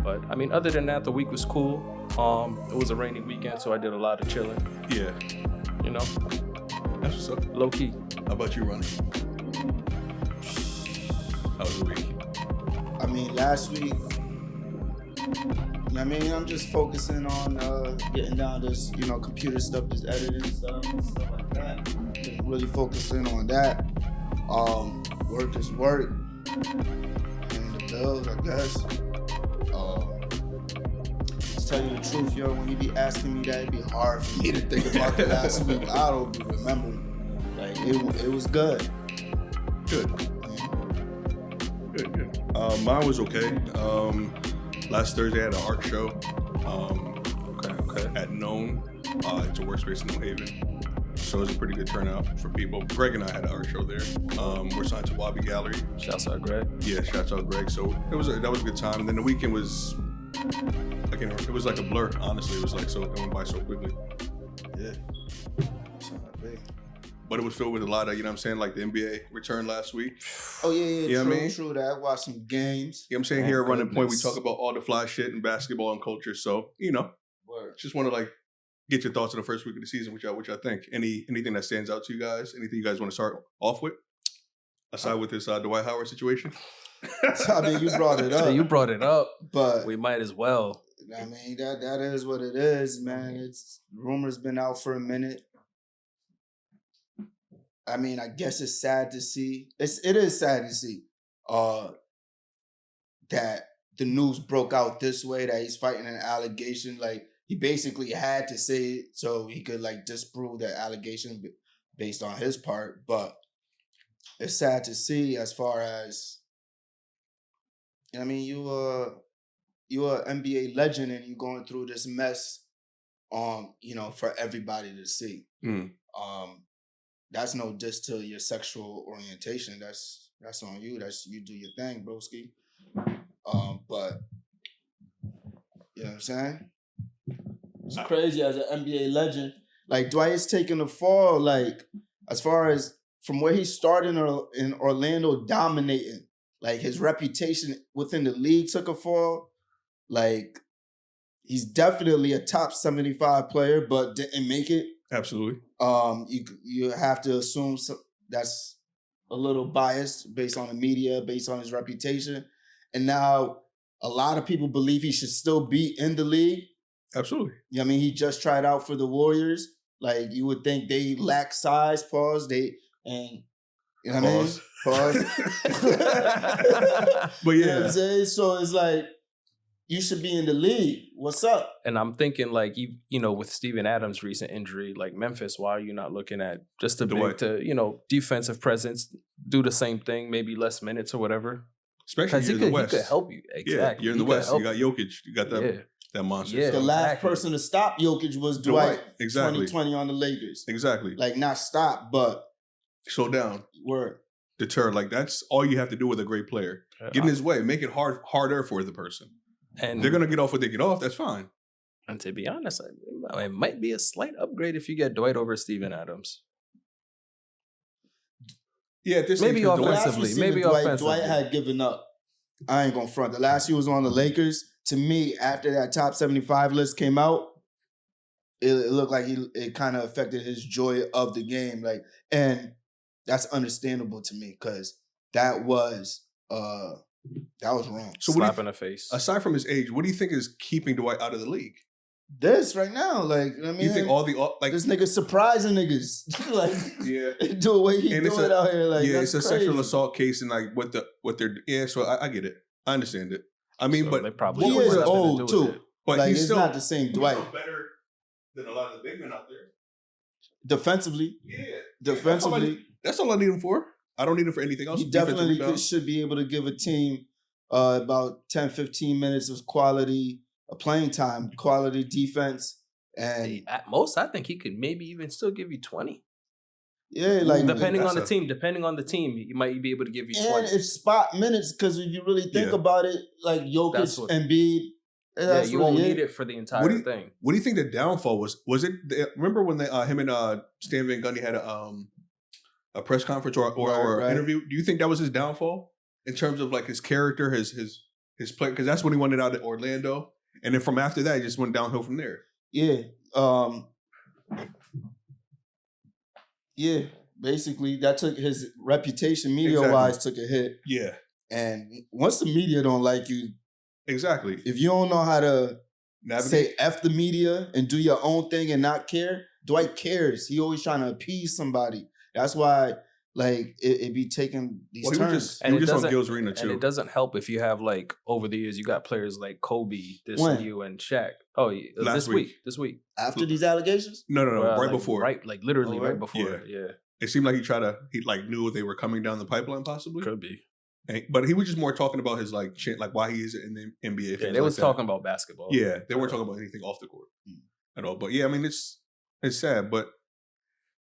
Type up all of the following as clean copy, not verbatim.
But I mean, other than that, the week was cool. It was a rainy weekend, so I did a lot of chilling. Yeah. You know, That's what's up. low key. How about you, Runnin? How was the week? I mean, last week, I mean, I'm just focusing on getting down this, computer stuff, just editing stuff and stuff like that. Just really focusing on that. Work is work. Paying the bills, I guess. To tell you the truth, yo, when you be asking me that, it'd be hard for me to think about the last week. I don't be remembering. Like, it was good. Good. Good. Mine was okay. Last Thursday I had an art show. Okay. At Known. It's a workspace in New Haven. So it was a pretty good turnout for people. Greg and I had an art show there. We're signed to Wabi Gallery. Shouts out, Greg. Yeah, shouts out Greg. So that was a good time. And then the weekend was, it was like a blur. Honestly, it was like it went by so quickly. Yeah. But it was filled with a lot of, you know what I'm saying, like the NBA returned last week. Oh, yeah, You know what I mean? True that. I watched some games. You know what I'm saying? Here at Running Point, we goodness. talk about all the fly shit and basketball and culture. So, Word. just want to get your thoughts on the first week of the season, which I think. Anything that stands out to you guys? Anything you guys want to start off with? Aside with this Dwight Howard situation? I mean, you brought it up. So you brought it up, But we might as well. I mean, that is what it is, man. It's rumors been out for a minute. I mean, I guess it's sad to see. It is sad to see that the news broke out this way, that he's fighting an allegation. Like, he basically had to say it so he could disprove that allegation based on his part. But it's sad to see as far as, I mean, you're an NBA legend and you're going through this mess, for everybody to see. Mm. That's no diss to your sexual orientation. That's on you. That's you do your thing, broski. But you know what I'm saying? It's crazy as an NBA legend. Like, Dwight is taking a fall, as far as from where he started in Orlando dominating. Like, his reputation within the league took a fall. Like, he's definitely a top 75 player, but didn't make it. Absolutely. You have to assume that's a little biased based on the media, based on his reputation. And now a lot of people believe he should still be in the league. Absolutely. I mean, he just tried out for the Warriors. Like, you would think they lack size, pause. You know what I mean? Pause. But You know yeah. what I'm saying? So it's like, you should be in the league. What's up? And I'm thinking, with Steven Adams' recent injury, Memphis, why are you not looking at just a Dwight. big defensive presence, do the same thing, maybe less minutes or whatever? Especially Because you're in the he West. could help you. Exactly. Yeah, you're in the He could West. help You got Jokic. You got that monster. Yeah. The last exactly. person to stop Jokic was Dwight. Exactly. 2020 on the Lakers. Exactly. Like, not stop, but Slow down. word. Deter. That's all you have to do with a great player. Get in his way. Make it harder for the person. And They're going to get off what they get off. That's fine. And to be honest, it might be a slight upgrade if you get Dwight over Steven Adams. Yeah, at this Maybe stage, 'cause Dwight- offensively. Maybe Dwight, offensively. Dwight had given up. I ain't gonna front. The last he was on the Lakers, to me, after that top 75 list came out, it looked like it kind of affected his joy of the game. And that's understandable to me because that was wrong. So Slap in the face. aside from his age, what do you think is keeping Dwight out of the league? This right now, You think this nigga surprising niggas, yeah. do the way he And do it out here, it's that's a sexual crazy. assault case and what they're so I get it. I understand it. I mean, So but they probably He don't is have nothing to old do with too. it. but he's It's still not the same Dwight better than a lot of the big men out there. defensively. Yeah. Defensively, That's all I need him for. I don't need him for anything else. he Defensive definitely rebound. should be able to give a team about 10, 15 minutes of quality playing time, quality defense. And At most, I think he could maybe even still give you 20. yeah, Depending on the that's team, he might be able to give you 20. and it's spot minutes because if you really think Yeah. about it, like That's Jokic what- and Embiid, Yeah, you won't need it for the What entire do you- thing. What do you think the downfall was? Was it remember when him and Stan Van Gundy had a press conference or Right. interview? Do you think that was his downfall in terms of his character, his his play, because that's when he wanted out at Orlando, and then from after that, he just went downhill from there. Yeah. Yeah. Basically, that took his reputation, media-wise, took a hit. Yeah. And once the media don't like you, exactly. If you don't know how to Navigate. say F the media and do your own thing and not care, Dwight cares. He always trying to appease somebody. That's why, like, it be taking these turns. He was just on Gil's Arena, too. And it doesn't help if you have, like, over the years, you got players like Kobe, you and Shaq. Oh, this week. After these allegations? No, well, right like, before. Right, like literally right before. Yeah. It seemed like he knew they were coming down the pipeline, possibly. Could be. But he was just more talking about his like why he is in the NBA. Yeah, they was talking about basketball. Yeah, they weren't talking about anything off the court at all. But yeah, I mean it's sad. But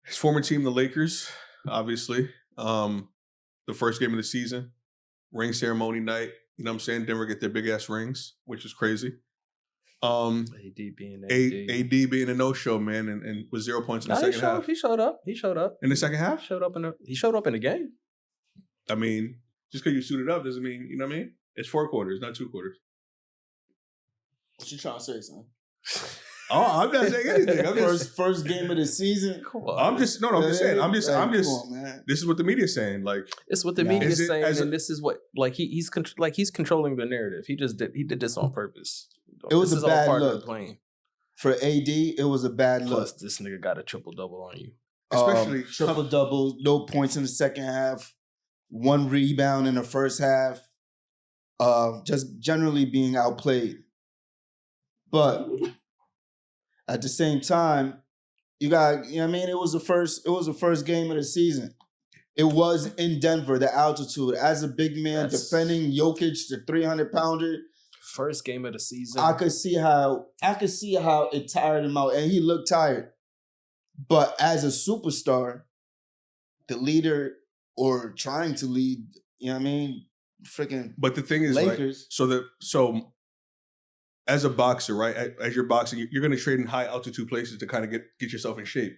his former team, the Lakers, obviously, the first game of the season, ring ceremony night. You know what I'm saying? Denver get their big ass rings, which is crazy. AD being a no-show, man, and with 0 points in the second half. He showed up. In the second half? He showed up in the game. I mean, just because you suited up doesn't mean, you know what I mean? It's 4 quarters, not 2 quarters. What you trying to say, son? Oh, I'm not saying anything. I'm just, first game of the season. Come on. I'm just saying. I'm just. On, man. This is what the media's saying. Like, it's what the media's saying, and this is what he's controlling the narrative. He did this on purpose. It was a bad look for AD. It was a bad look. Plus, this nigga got a triple-double on you. Especially triple-double, no points in the second half, 1 rebound in the first half. Just generally being outplayed. But at the same time, you got, you know what I mean? It was the first game of the season. It was in Denver, the altitude. As a big man defending Jokic, the 300-pounder. First game of the season. I could see how it tired him out, and he looked tired. But as a superstar, the leader or trying to lead, you know what I mean? Freaking. But the thing is, Lakers. Like, so as a boxer, right? As you're boxing, you're going to trade in high altitude places to kind of get yourself in shape.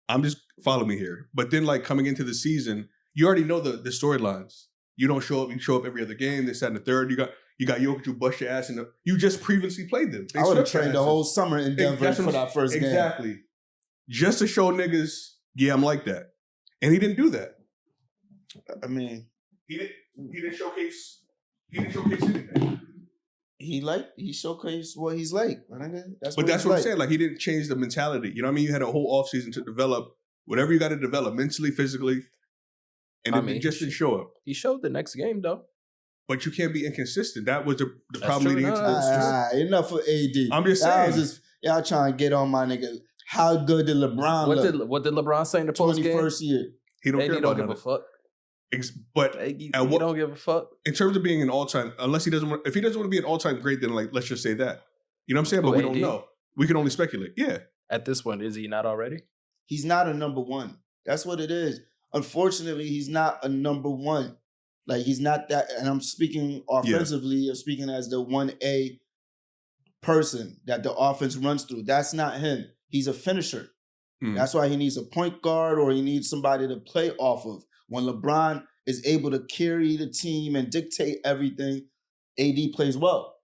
I'm just follow me here. But then, like coming into the season, you already know the storylines. You don't show up. You show up every other game. This, that, and the third. You got Jokic who bust your ass, and you just previously played them. I would have trained the whole summer in Denver for that first game. Exactly. Just to show niggas, yeah, I'm like that. And he didn't do that. I mean, he didn't showcase anything. He showcased what he's like. That's what I'm saying. Like, he didn't change the mentality. You know what I mean? You had a whole offseason to develop whatever you got to develop mentally, physically, and it just didn't show up. He showed the next game though. But you can't be inconsistent. That was the problem leading into this. Enough for AD. I'm just saying. Y'all trying to get on my nigga. How good did LeBron look? What did LeBron say in the post game? 21st year. He don't care about give a fuck. But he don't give a fuck. In terms of being an all-time, if he doesn't want to be an all-time great, then like let's just say that. You know what I'm saying? But we don't know. We can only speculate. Yeah. At this point, is he not already? He's not a number one. That's what it is. Unfortunately, he's not a number one. Like, he's not that, and I'm speaking offensively, or speaking as the 1A person that the offense runs through. That's not him. He's a finisher. That's why he needs a point guard, or he needs somebody to play off of. When LeBron is able to carry the team and dictate everything, AD plays well.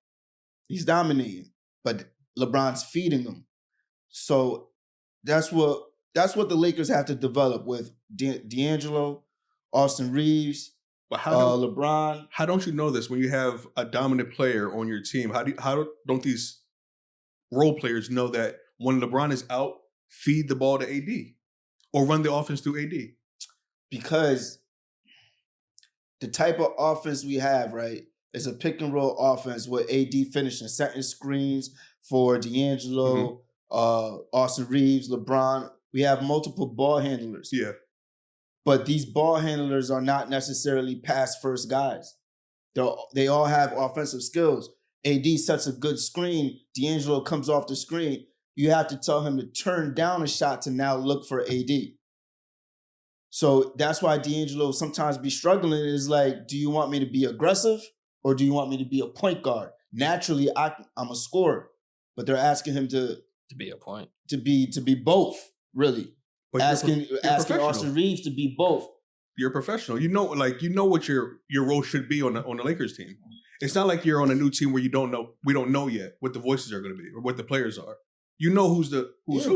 He's dominating, but LeBron's feeding him. So that's what the Lakers have to develop with D'Angelo, Austin Reeves, but LeBron. How don't you know this when you have a dominant player on your team? How don't these role players know that when LeBron is out, feed the ball to AD or run the offense through AD? Because the type of offense we have, right, is a pick and roll offense with AD finishing, setting screens for D'Angelo, Austin Reeves, LeBron. We have multiple ball handlers. Yeah. But these ball handlers are not necessarily pass-first guys. They all have offensive skills. AD sets a good screen. D'Angelo comes off the screen. You have to tell him to turn down a shot to now look for AD. So that's why D'Angelo sometimes be struggling. Is like, do you want me to be aggressive or do you want me to be a point guard? Naturally, I'm a scorer, but they're asking him to be a point, to be both, really. But asking Austin Reeves to be both. You're a professional. You know what your role should be on the Lakers team. It's not like you're on a new team where you don't know. We don't know yet what the voices are going to be or what the players are. You know who's who.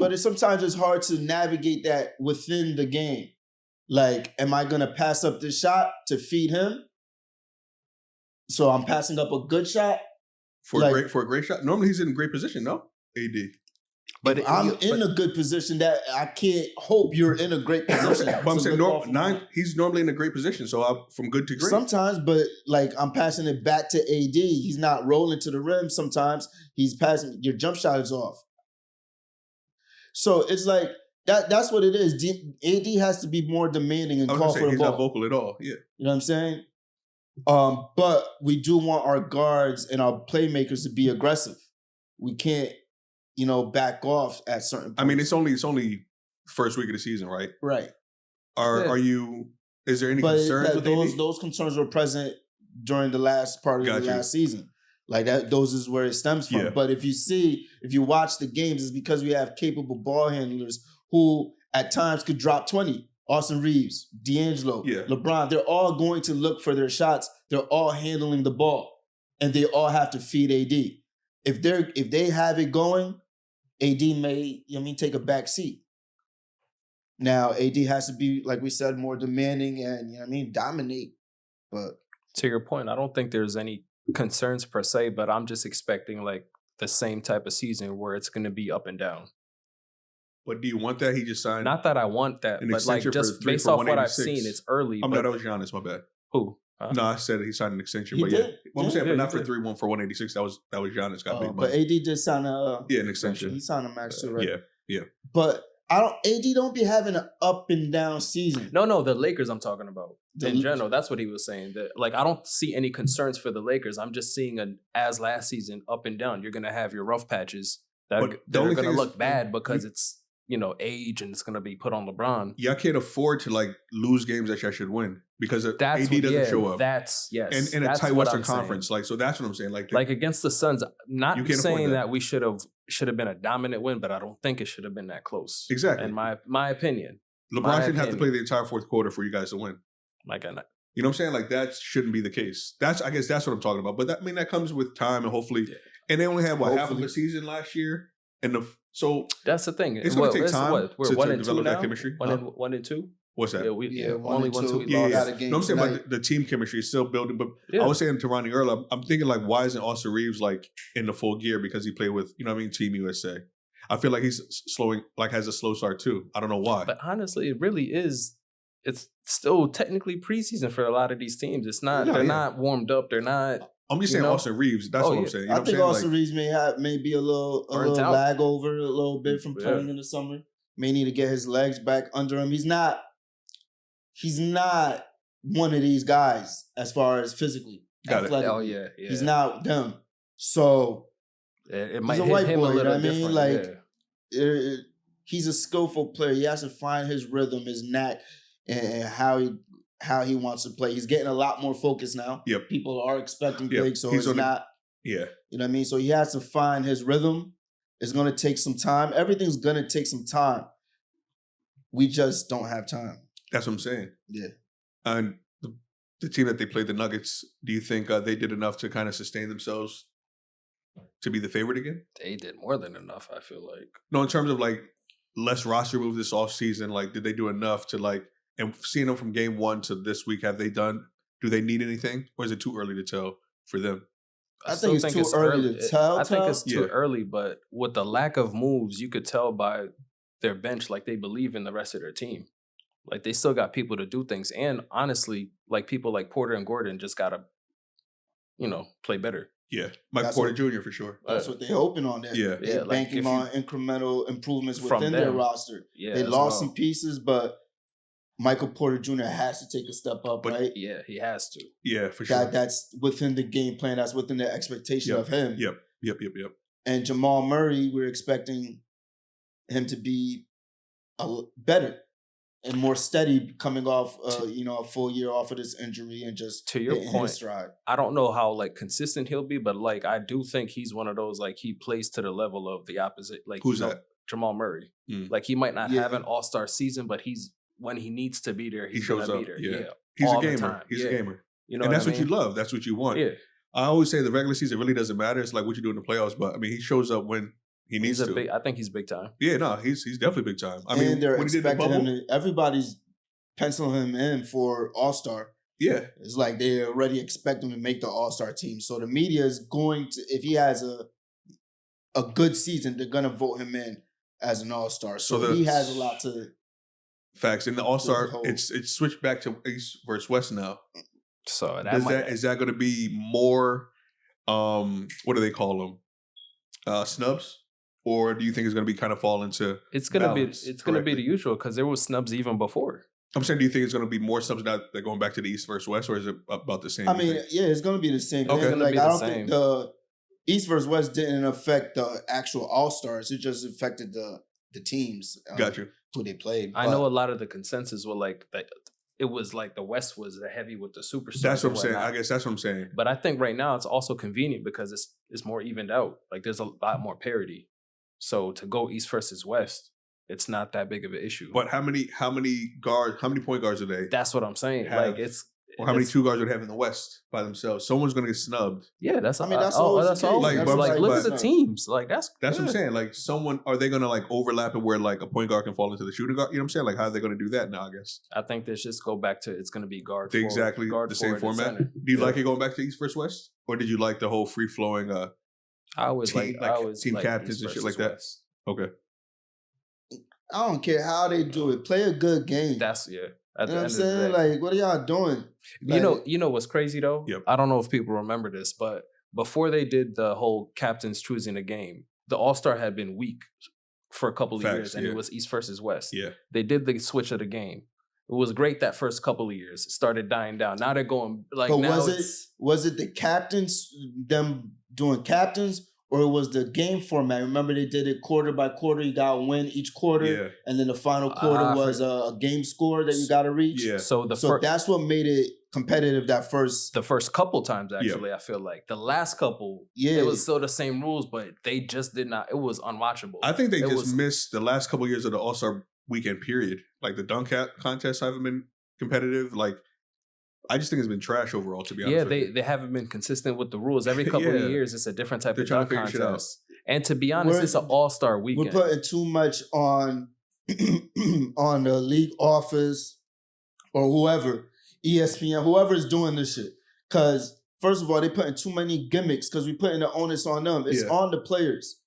But sometimes it's hard to navigate that within the game. Like, am I going to pass up this shot to feed him? So I'm passing up a good shot for a great shot. Normally he's in a great position. No, AD. But I'm in a good position that I can't hope you're in a great position. But I'm saying he's normally in a great position. So from good to great. Sometimes, but like I'm passing it back to AD. He's not rolling to the rim. Sometimes he's passing. Your jump shot is off. So it's like that's what it is. AD has to be more demanding and call for the ball. He's not vocal at all. Yeah. You know what I'm saying? But we do want our guards and our playmakers to be aggressive. We can't, back off at certain points. I mean, it's only first week of the season, right? Right. Is there any concerns with those concerns were present during the last part of the last season. Like that, those is where it stems from. Yeah. But if you watch the games, it's because we have capable ball handlers who at times could drop 20. Austin Reeves, D'Angelo, LeBron, they're all going to look for their shots. They're all handling the ball. And they all have to feed AD. If they have it going, AD may, take a back seat. Now, AD has to be, like we said, more demanding and, dominate. But to your point, I don't think there's any concerns per se, but I'm just expecting like the same type of season where it's going to be up and down. But do you want that? He just signed. Not that I want that, but like just based off what I've seen, it's early. No, that was Giannis. My bad. Who? No, I said he signed an extension. But I'm saying, but not for 3-1 for 186. That was Giannis got big money. But AD did sign an extension. He signed a max too, right? Yeah. But AD don't be having an up and down season. No, the Lakers I'm talking about. In general, that's what he was saying. That like I don't see any concerns for the Lakers. I'm just seeing as last season up and down. You're gonna have your rough patches that are gonna look bad because it's age and it's gonna be put on LeBron. Y'all can't afford to like lose games that y'all should win because AD doesn't show up. That's yes. And in a tight Western Conference, like so that's what I'm saying. Like against the Suns, not saying that we should have been a dominant win, but I don't think it should have been that close. Exactly. In my opinion. LeBron shouldn't have to play the entire fourth quarter for you guys to win. You know what I'm saying? Like that shouldn't be the case. I guess that's what I'm talking about. But that comes with time and hopefully. Yeah. And they only had half of the season last year, so that's the thing. It's going to take time We're to develop that chemistry. 1 and 2. What's that? Only 1 2. No, I'm saying about the team chemistry is still building. But I was saying to Ronnie earlier, I'm thinking like, why isn't Austin Reeves like in the full gear because he played with Team USA? I feel like he's has a slow start too. I don't know why. But honestly, it really is. It's still technically preseason for a lot of these teams. It's not. They're not warmed up. They're not. I'm just saying Austin Reeves. That's what I'm saying. I think Austin Reeves may be a little lag over a little bit from playing in the summer. May need to get his legs back under him. He's not one of these guys as far as physically. Athletic. Oh yeah. He's not them. So it might hit him a little different. He's a skillful player. He has to find his rhythm, his knack, and how he wants to play. He's getting a lot more focus now. Yep. People are expecting big, so it's not. Yeah. You know what I mean? So he has to find his rhythm. It's going to take some time. Everything's going to take some time. We just don't have time. That's what I'm saying. Yeah. And the team that they played, the Nuggets, do you think they did enough to kind of sustain themselves to be the favorite again? They did more than enough, I feel like. No, in terms of like less roster moves this offseason, like did they do enough to like, and seeing them from game 1 to this week, do they need anything? Or is it too early to tell for them? I think it's too early to tell. I think it's too early, but with the lack of moves, you could tell by their bench, like they believe in the rest of their team. Like they still got people to do things. And honestly, like people like Porter and Gordon just got to, play better. Yeah. Mike Porter Jr. for sure. That's what they're hoping on there. Yeah. They're banking on incremental improvements within their roster. Yeah, they lost some pieces, but Michael Porter Jr. has to take a step up, right? Yeah, he has to. Yeah, for sure. That's within the game plan. That's within the expectation of him. Yep. And Jamal Murray, we're expecting him to be better and more steady coming off, a full year off of this injury and just to your point. Stride. I don't know how like consistent he'll be, but like I do think he's one of those like he plays to the level of the opposite. Like who's that? Jamal Murray. Like he might not have an all-star season, but when he needs to be there, he shows up. Be there. Yeah. He's a gamer. He's a gamer. And that's what you love. That's what you want. Yeah. I always say the regular season really doesn't matter. It's like what you do in the playoffs. But I mean, he shows up when he needs to. I think he's big time. Yeah, no, he's definitely big time. I and mean, they're when he did the expecting bubble, him. Everybody's penciling him in for All-Star. yeah, It's like they already expect him to make the All-Star team. So the media is going to, if he has a good season, they're gonna vote him in as an All-Star. So he has a lot to. Facts. In the All-Star, it's switched back to East versus West now. So is that going to be more? What do they call them? Snubs, or do you think it's going to be kind of fall into? It's going to be the usual because there was snubs even before. I'm saying, do you think it's going to be more snubs now that going back to the East versus West, or is it about the same? I mean, yeah, it's going to be the same. Okay, like I don't think the East versus West didn't affect the actual All-Stars. It just affected the teams. Got you. Who they played. I know a lot of the consensus were like that. It was like the West was the heavy with the superstars. That's what I'm saying. I guess that's what I'm saying. But I think right now it's also convenient because it's more evened out. Like there's a lot more parity. So to go East versus West, it's not that big of an issue. But how many point guards are they? That's what I'm saying. Like or how many 2 guards would have in the West by themselves? Someone's going to get snubbed. Yeah, that's all. That's all. always That's the all. case. Like look at the teams. Like that's what I'm saying. Like are they going to like overlap it where like a point guard can fall into the shooting guard? You know what I'm saying? Like how are they going to do that now? I guess. I think they just go back to it's going to be guard. Exactly guard the same format. Do you like it going back to East versus West, or did you like the whole free flowing? I always team captains and shit like that. Okay. I don't care how they do it. Play a good game. That's you know what I'm saying? Like, what are y'all doing? Like, you know what's crazy though? Yep. I don't know if people remember this, but before they did the whole captains choosing a game, the All-Star had been weak for a couple of years, and it was East versus West. Yeah. They did the switch of the game. It was great that first couple of years. It started dying down. Now they're going like. But now was it the captains, them doing captains? Or it was the game format. Remember they did it quarter by quarter. You got to win each quarter. And then the final quarter was a game score that you got to reach. Yeah. So that's what made it competitive the first couple times, actually, I feel like. The last couple, it was still the same rules, but they just did not. It was unwatchable. I think they missed the last couple of years of the All-Star weekend period. Like the dunk contest haven't been competitive. Like, I just think it's been trash overall, to be honest. Yeah, they haven't been consistent with the rules. Every couple of years, it's a different type of dunk contest. And to be honest, it's an all-star weekend. We're putting too much on on the league office or whoever, ESPN, whoever's doing this shit. Because, first of all, they're putting too many gimmicks because we're putting the onus on them. It's on the players.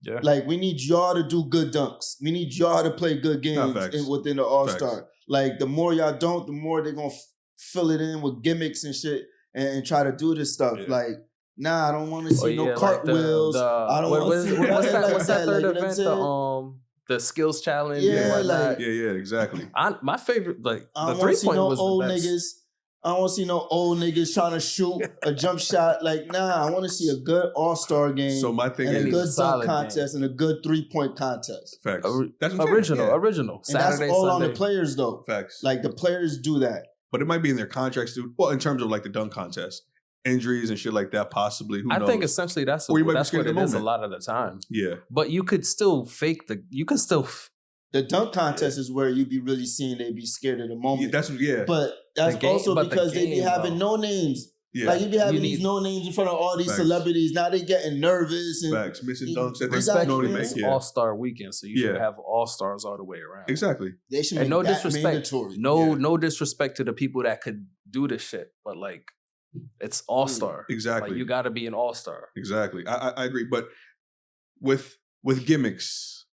Yeah. Like, we need y'all to do good dunks. We need y'all to play good games within the All-Star. Like, the more y'all don't, the more they're going to fill it in with gimmicks and shit and try to do this stuff. Like, nah, I don't want to see no cartwheels. I don't want to see what's that third event? The skills challenge. Yeah, exactly. My favorite, like I the 3-point was old the best. Niggas. I don't want to see no old niggas trying to shoot a jump shot. Like, nah, I want to see a good All-Star game. So my thing is a good dunk contest game. And a good 3-point contest. Facts. That's original. And Saturday, that's all Sunday. on the players though. Facts. Like the players do that. But it might be in their contracts too. Well, in terms of like the dunk contest, injuries and shit like that, possibly. Who knows? I think essentially that's what it is a lot of the time. Yeah. But you could still fake the dunk contest is where you be really seeing they be scared of the moment. Yeah, But that's also because they be having no names. Yeah. Like you be having these no names in front of all these celebrities. Now they getting nervous and missing dunks that they normally make. It's All-Star weekend, so you should have All-Stars all the way around. Exactly. They should make disrespect. No disrespect to the people that could do this shit, but like it's All-Star. Exactly. Like, you got to be an All-Star. Exactly. I agree, but with gimmicks.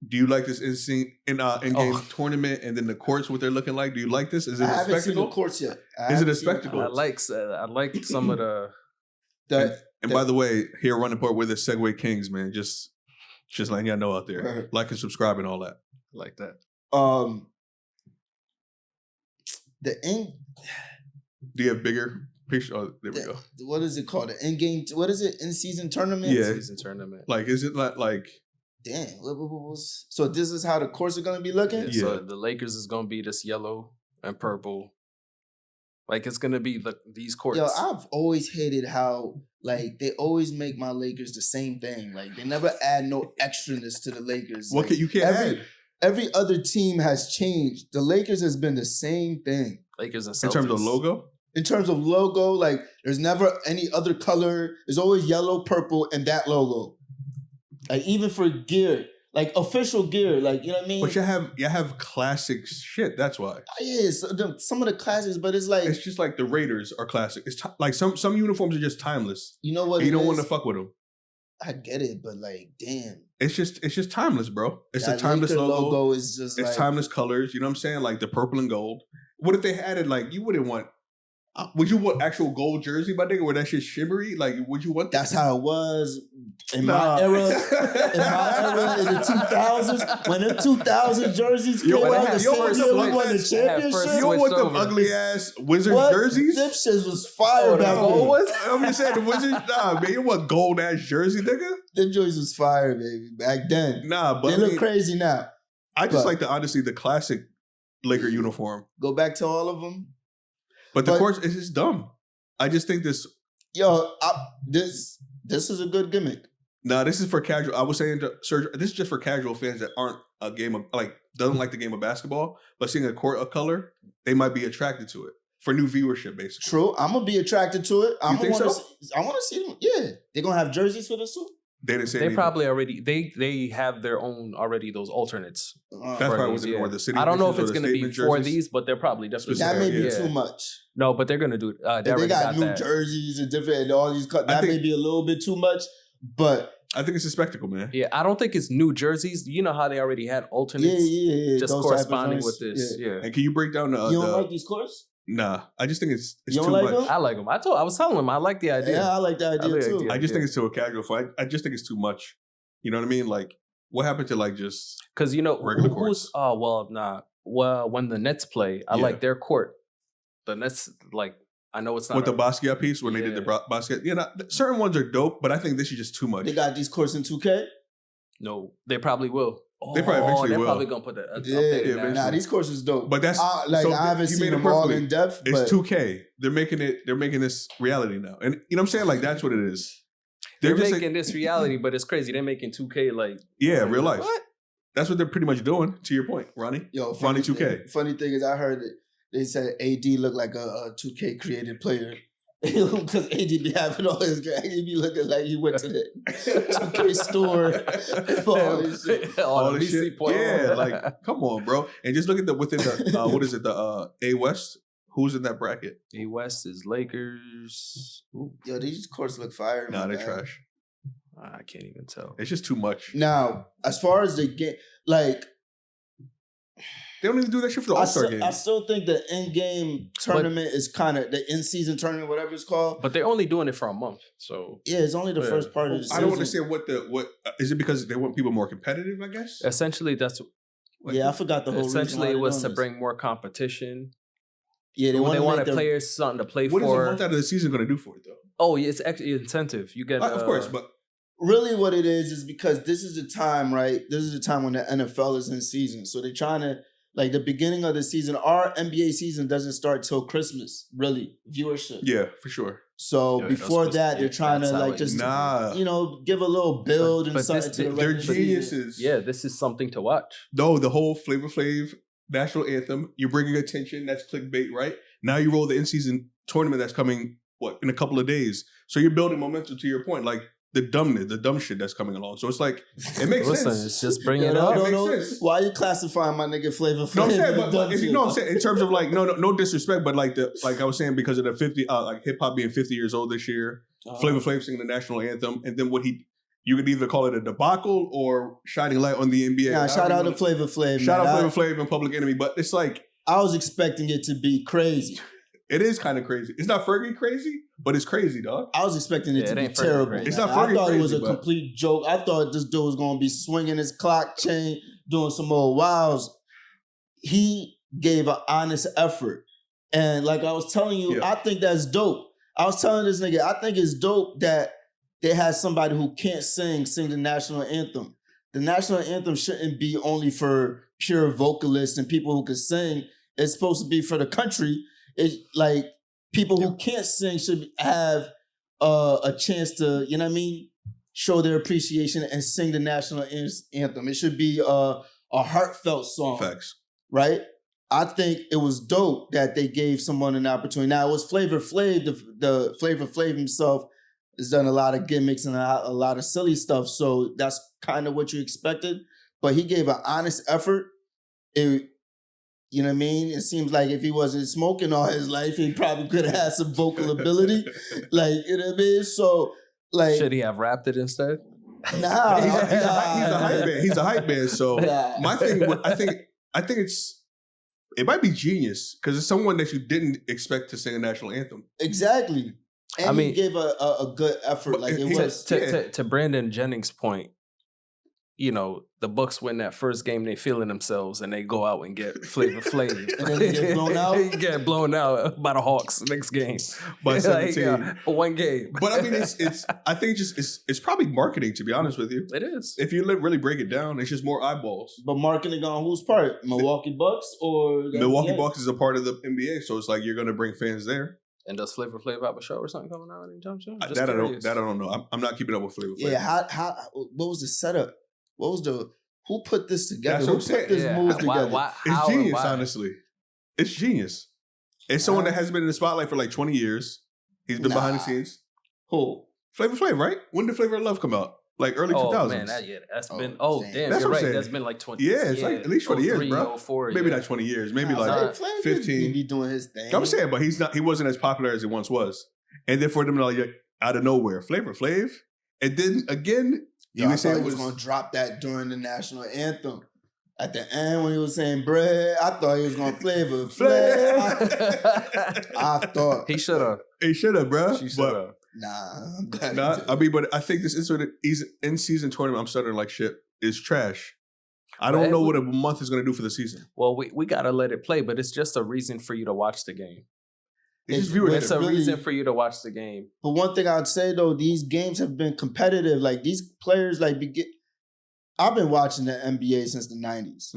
Do you like this in-game tournament and then the courts, what they're looking like? Do you like this? Is it a spectacle? I haven't seen the courts yet. Is it a spectacle? I like some of the... and by the way, here Running Report, we're the Segway Kings, man. Just letting y'all know out there. Right. Like and subscribe and all that. Like that. Do you have bigger picture? Oh, there we go. What is it called? The in-game... What is it? In-season tournament? Yeah. In-season tournament. Like, is it not like... Damn. So this is how the courts are going to be looking? Yeah. So the Lakers is going to be this yellow and purple. Like, it's going to be these courts. Yo, I've always hated how, like, they always make my Lakers the same thing. Like, they never add no extraness to the Lakers. What like, you can't add? Every other team has changed. The Lakers has been the same thing. Lakers and Celtics. In terms of logo? In terms of logo, like there's never any other color. There's always yellow, purple, and that logo. Like even for gear, like official gear, like you know what I mean. But you have classic shit. That's why. Yeah, some of the classics, but it's like it's just like the Raiders are classic. It's like some uniforms are just timeless. You know what? You don't want to fuck with them. I get it, but like, damn. It's just timeless, bro. It's that a timeless logo is just it's timeless colors. You know what I'm saying? Like the purple and gold. What if they had it like you wouldn't want? Would you want actual gold jersey, my nigga, where that shit shimmery? Like, would you want that? That's how it was in my era. In the 2000s, when them 2000 jerseys came out, the won the championship. You don't want them ugly ass Wizards jerseys? Them shits was fire back then. I'm just saying the Wizards. Nah, man, you want gold ass jersey, nigga? Them jerseys was fire, baby, back then. Nah, but they look crazy now. I just like honestly the classic Laker uniform. Go back to all of them. But the course is just dumb. I just think this. Yo, this is a good gimmick. Nah, this is for casual. I was saying to Serge, this is just for casual fans that aren't a game of doesn't like the game of basketball, but seeing a court of color, they might be attracted to it for new viewership, basically. True, I'm gonna be attracted to it. I want to see them. Yeah, they're gonna have jerseys for this too. They didn't say. They probably already they have their own already those alternates. That's probably what they're the city. I don't know if it's going to be for these, but they're probably definitely. That may be too much. No, but they're going to do it. They got new jerseys and different and all these. That may be a little bit too much, but I think it's a spectacle, man. Yeah, I don't think it's new jerseys. You know how they already had alternates. Yeah. Just corresponding with this. Yeah. And can you break down the? You don't like these courses? Nah, I just think it's you too like much. Them? I like them. I was telling him I like the idea. Yeah, I like the idea too. I just think it's too a casual fight. I just think it's too much. You know what I mean? Like, what happened to like just because you know regular courts? Oh well, nah. Well, when the Nets play, I like their court. The Nets, like, I know it's not with the Basquiat piece when they did the Basquiat. You know, certain ones are dope, but I think this is just too much. They got these courts in 2K. No, they probably will. They probably eventually they're will. Probably gonna put that. Nah, these courses dope. But that's I haven't seen them all in depth. It's 2K. They're making this reality now, and you know what I'm saying? Like that's what it is. They're just making this reality, but it's crazy. They're making 2K like real life. What? That's what they're pretty much doing. To your point, Ronnie. Ronnie 2K. Funny thing is, I heard it. They said AD looked like a 2K created player because AD be having all his guys. He be looking like he went to the 2K store. all this shit. Yeah, like come on, bro. And just look at within the what is it? The A West. Who's in that bracket? A West is Lakers. Ooh. Yo, these courts look fire. Nah, they're trash. I can't even tell. It's just too much. Now, as far as the game, like they don't even do that shit for the All-Star game. I still think the in-game tournament is kind of the in-season tournament, whatever it's called. But they're only doing it for a month, so yeah, it's only the first part of the season. I don't understand what is it because they want people more competitive? I guess essentially that's. I forgot the whole. Essentially, it was to bring more competition. Yeah, they wanted players something to play for. What is a month out of the season going to do for it, though? Oh, it's actually incentive. You get of course, but really, what it is because this is the time, right? This is the time when the NFL is in season, so they're trying to like the beginning of the season. Our NBA season doesn't start till Christmas, really viewership. Yeah, for sure. So before that, they're trying to like just give a little build and something to the they're geniuses. Season. Yeah, this is something to watch. No, the whole Flavor Flav national anthem, you're bringing attention. That's clickbait, right? Now you roll the in-season tournament that's coming, in a couple of days. So you're building momentum to your point, like the dumb shit that's coming along. So it's like, it makes sense. It's just bringing it up. Why are you classifying my nigga Flavor Flav? No, I'm saying, but if you know what I'm saying, in terms of like, no disrespect, but like I was saying, because of the 50, like hip hop being 50 years old this year, Flavor Flav singing the national anthem, and then you could either call it a debacle or shining light on the NBA. Yeah, shout out to Flavor Flav. Shout out Flavor Flav and Public Enemy, but it's like I was expecting it to be crazy. It is kind of crazy. It's not Fergie crazy, but it's crazy, dog. I was expecting it to be terrible. It's not Fergie crazy. I thought it was a complete joke. I thought this dude was going to be swinging his clock chain, doing some more wows. He gave an honest effort. And like I was telling you, I think that's dope. I was telling this nigga, I think it's dope that they had somebody who can't sing the national anthem. The national anthem shouldn't be only for pure vocalists and people who can sing. It's supposed to be for the country. It's like people who can't sing should have a chance to, you know what I mean, show their appreciation and sing the national anthem. It should be a heartfelt song. Facts. Right? I think it was dope that they gave someone an opportunity. Now it was Flavor Flav. The Flavor Flav himself has done a lot of gimmicks and a lot of silly stuff. So that's kind of what you expected. But he gave an honest effort. You know what I mean? It seems like if he wasn't smoking all his life, he probably could have had some vocal ability. Like, you know what I mean? So, like, should he have rapped it instead? Nah, he's a hype man. He's a hype man. So my thing, I think it might be genius because it's someone that you didn't expect to sing a national anthem. Exactly. And he gave a good effort. Like it was to Brandon Jennings' point. You know, the Bucks win that first game, they feeling themselves, and they go out and get Flavor Flav. And then they get blown out? Get blown out by the Hawks next game. By 17. One game. But I mean, I think it's probably marketing, to be honest with you. It is. If you really break it down, it's just more eyeballs. But marketing on whose part? Milwaukee Bucks or... Milwaukee Bucks is a part of the NBA, so it's like you're going to bring fans there. And does Flavor Flav have a show or something coming out anytime soon? That I don't know. I'm not keeping up with Flavor Flav. Yeah, what was the setup? Who put this together? That's what I'm saying. Who put this move together? It's genius, honestly. It's genius. It's someone that hasn't been in the spotlight for like 20 years. He's been behind the scenes. Who? Flavor Flav, right? When did Flavor of Love come out? Like early 2000s. Oh, man, that's been... Oh, damn, that's you're right. Saying. That's been like 20 years. Yeah, it's like at least 20 years, bro. 04, maybe not 20 years. Maybe like 15. He be doing his thing. I'm saying, but he wasn't as popular as he once was. And then for them to like out of nowhere, Flavor Flav. And then again... I thought he was going to drop that during the national anthem. At the end when he was saying bread, I thought he was going to Flavor Flav. I thought. He should have. He should have, bro. She should have. Nah. I mean, but I think this in-season tournament, I'm starting like shit, is trash. I don't know what a month is going to do for the season. Well, we got to let it play, but it's just a reason for you to watch the game. It's a reason for you to watch the game. But one thing I'd say though, these games have been competitive. Like these players, I've been watching the NBA since the 90s.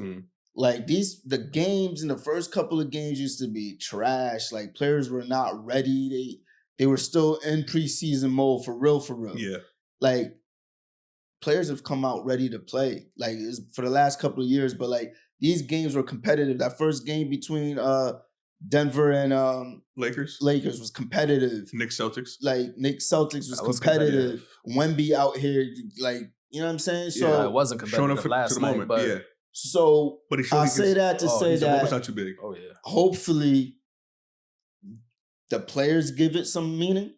Like the games in the first couple of games used to be trash. Like players were not ready. They were still in preseason mode for real. Yeah. Like players have come out ready to play. Like it's for the last couple of years, but like these games were competitive. That first game between Denver and Lakers was competitive. Knicks Celtics was competitive. Wemby out here, like, you know what I'm saying? So it wasn't competitive last night, moment, but yeah. So I say that to say that it's not too big. Oh yeah. Hopefully the players give it some meaning.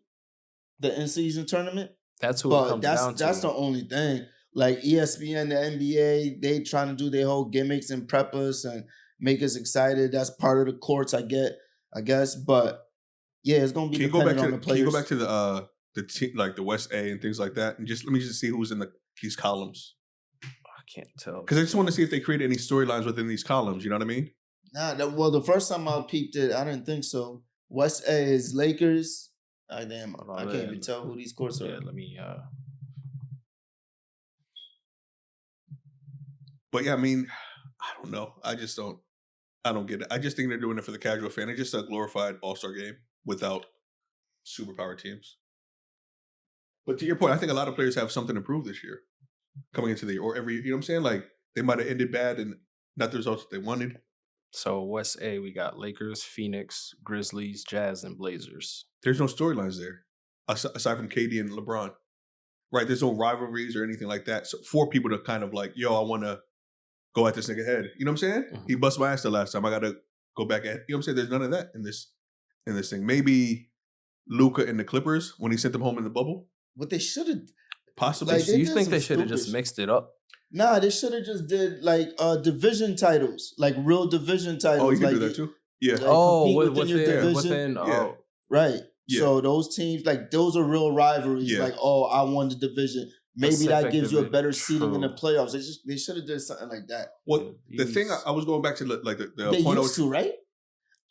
The in-season tournament. That's who it comes down to. That's the only thing. Like ESPN, the NBA, they trying to do their whole gimmicks and prep us and make us excited. That's part of the courts, I guess. But yeah, it's gonna be dependent on the players. Can you go back to the team, like the West A and things like that, and let me see who's in these columns. I can't tell because I just want to see if they create any storylines within these columns. You know what I mean? Well, the first time I peeped it, I didn't think so. West A is Lakers. I can't even tell who these courts are. Yeah, let me. But yeah, I mean, I don't know. I don't get it. I just think they're doing it for the casual fan. It's just a glorified All-Star game without superpower teams. But to your point, I think a lot of players have something to prove this year coming into the year or every. You know what I'm saying? Like they might have ended bad and not the results that they wanted. So West A, we got Lakers, Phoenix, Grizzlies, Jazz, and Blazers. There's no storylines there, aside from KD and LeBron. Right? There's no rivalries or anything like that. So for people to kind of like, yo, I want to go at this nigga head. You know what I'm saying? Mm-hmm. He bust my ass the last time. I got to go back at. You know what I'm saying? There's none of that in this thing. Maybe Luka and the Clippers when he sent them home in the bubble. What they should have possibly. Do you think they should have just mixed it up? Nah, they should have just did like division titles, like real division titles. Oh, you can like do that too. Yeah. Like within your division. Right. Yeah. So those teams, like those are real rivalries. Yeah. Like, I won the division. Maybe that gives you a better seeding in the playoffs. They should have did something like that. Well, the thing I was going back to, like the they point used to, right?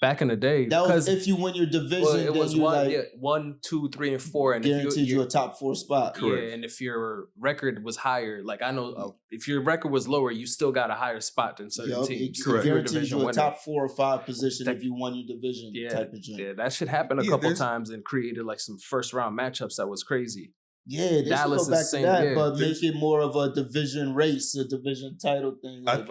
Back in the day, that was if you win your division. Well, it was 1, 2, 3, and 4, and guaranteed you a top 4 spot. Correct. Yeah, and if your record was higher, like I know, if your record was lower, you still got a higher spot than certain teams. Correct. Guarantees you a top 4 or 5 position if you won your division. Type of joint. Yeah, that should happen a couple times and created like some first round matchups that was crazy. Yeah, they Dallas should go back is to same, that, yeah. but make it more of a division race, a division title thing. Like,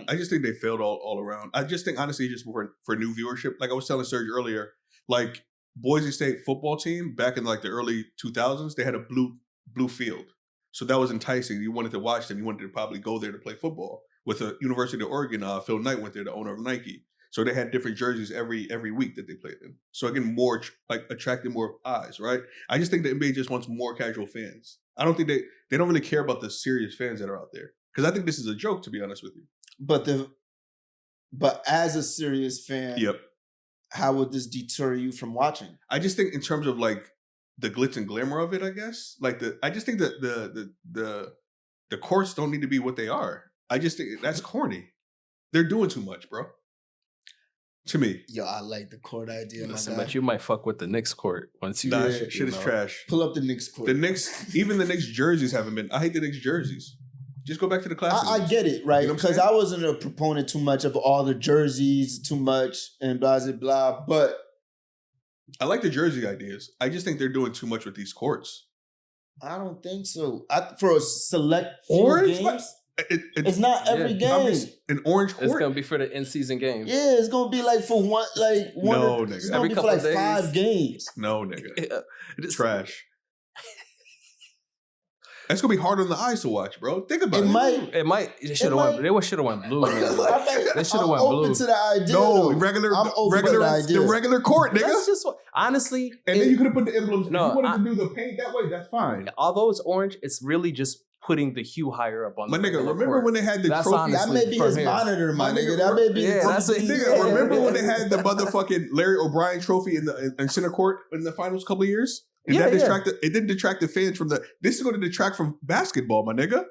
I just think they failed all around. I just think, honestly, just for new viewership, like I was telling Serge earlier, like Boise State football team back in like the early 2000s, they had a blue field. So that was enticing. You wanted to watch them. You wanted to probably go there to play football. With the University of Oregon, Phil Knight went there, the owner of Nike. So they had different jerseys every week that they played in. So again, more attracting more eyes, right? I just think the NBA just wants more casual fans. I don't think they don't really care about the serious fans that are out there. Because I think this is a joke, to be honest with you. But as a serious fan, yep. How would this deter you from watching? I just think in terms of like the glitz and glamour of it, I guess. Like I just think that the courts don't need to be what they are. I just think that's corny. They're doing too much, bro. To me. Yo, I like the court idea. Listen, but you might fuck with the Knicks court once you. Nah, shit is trash. Pull up the Knicks court. The Knicks, even the Knicks jerseys haven't been. I hate the Knicks jerseys. Just go back to the classics. I get it, right? Because I wasn't a proponent too much of all the jerseys, too much, and blah, blah, blah. But I like the jersey ideas. I just think they're doing too much with these courts. I don't think so. For a select few orange games, it's not every game. An orange court. It's gonna be for the in-season games. Yeah, it's gonna be like for one. No, nigga. It's gonna be for like days. 5 games. No, nigga. Trash. That's gonna be hard on the eyes to watch, bro. Think about it. It might. They should have went. They should have went blue. They should have went blue. Open to the idea. No, the regular court, nigga. That's just honestly. And then you could have put the emblems. No, if you wanted to do the paint that way, that's fine. Although it's orange, it's really just putting the hue higher up on my nigga. Remember when they had the trophy? That may be his monitor, my nigga. That may be that's it. Nigga, remember when they had the motherfucking Larry O'Brien trophy in center court in the finals a couple of years? It didn't detract the fans from this is going to detract from basketball, my nigga.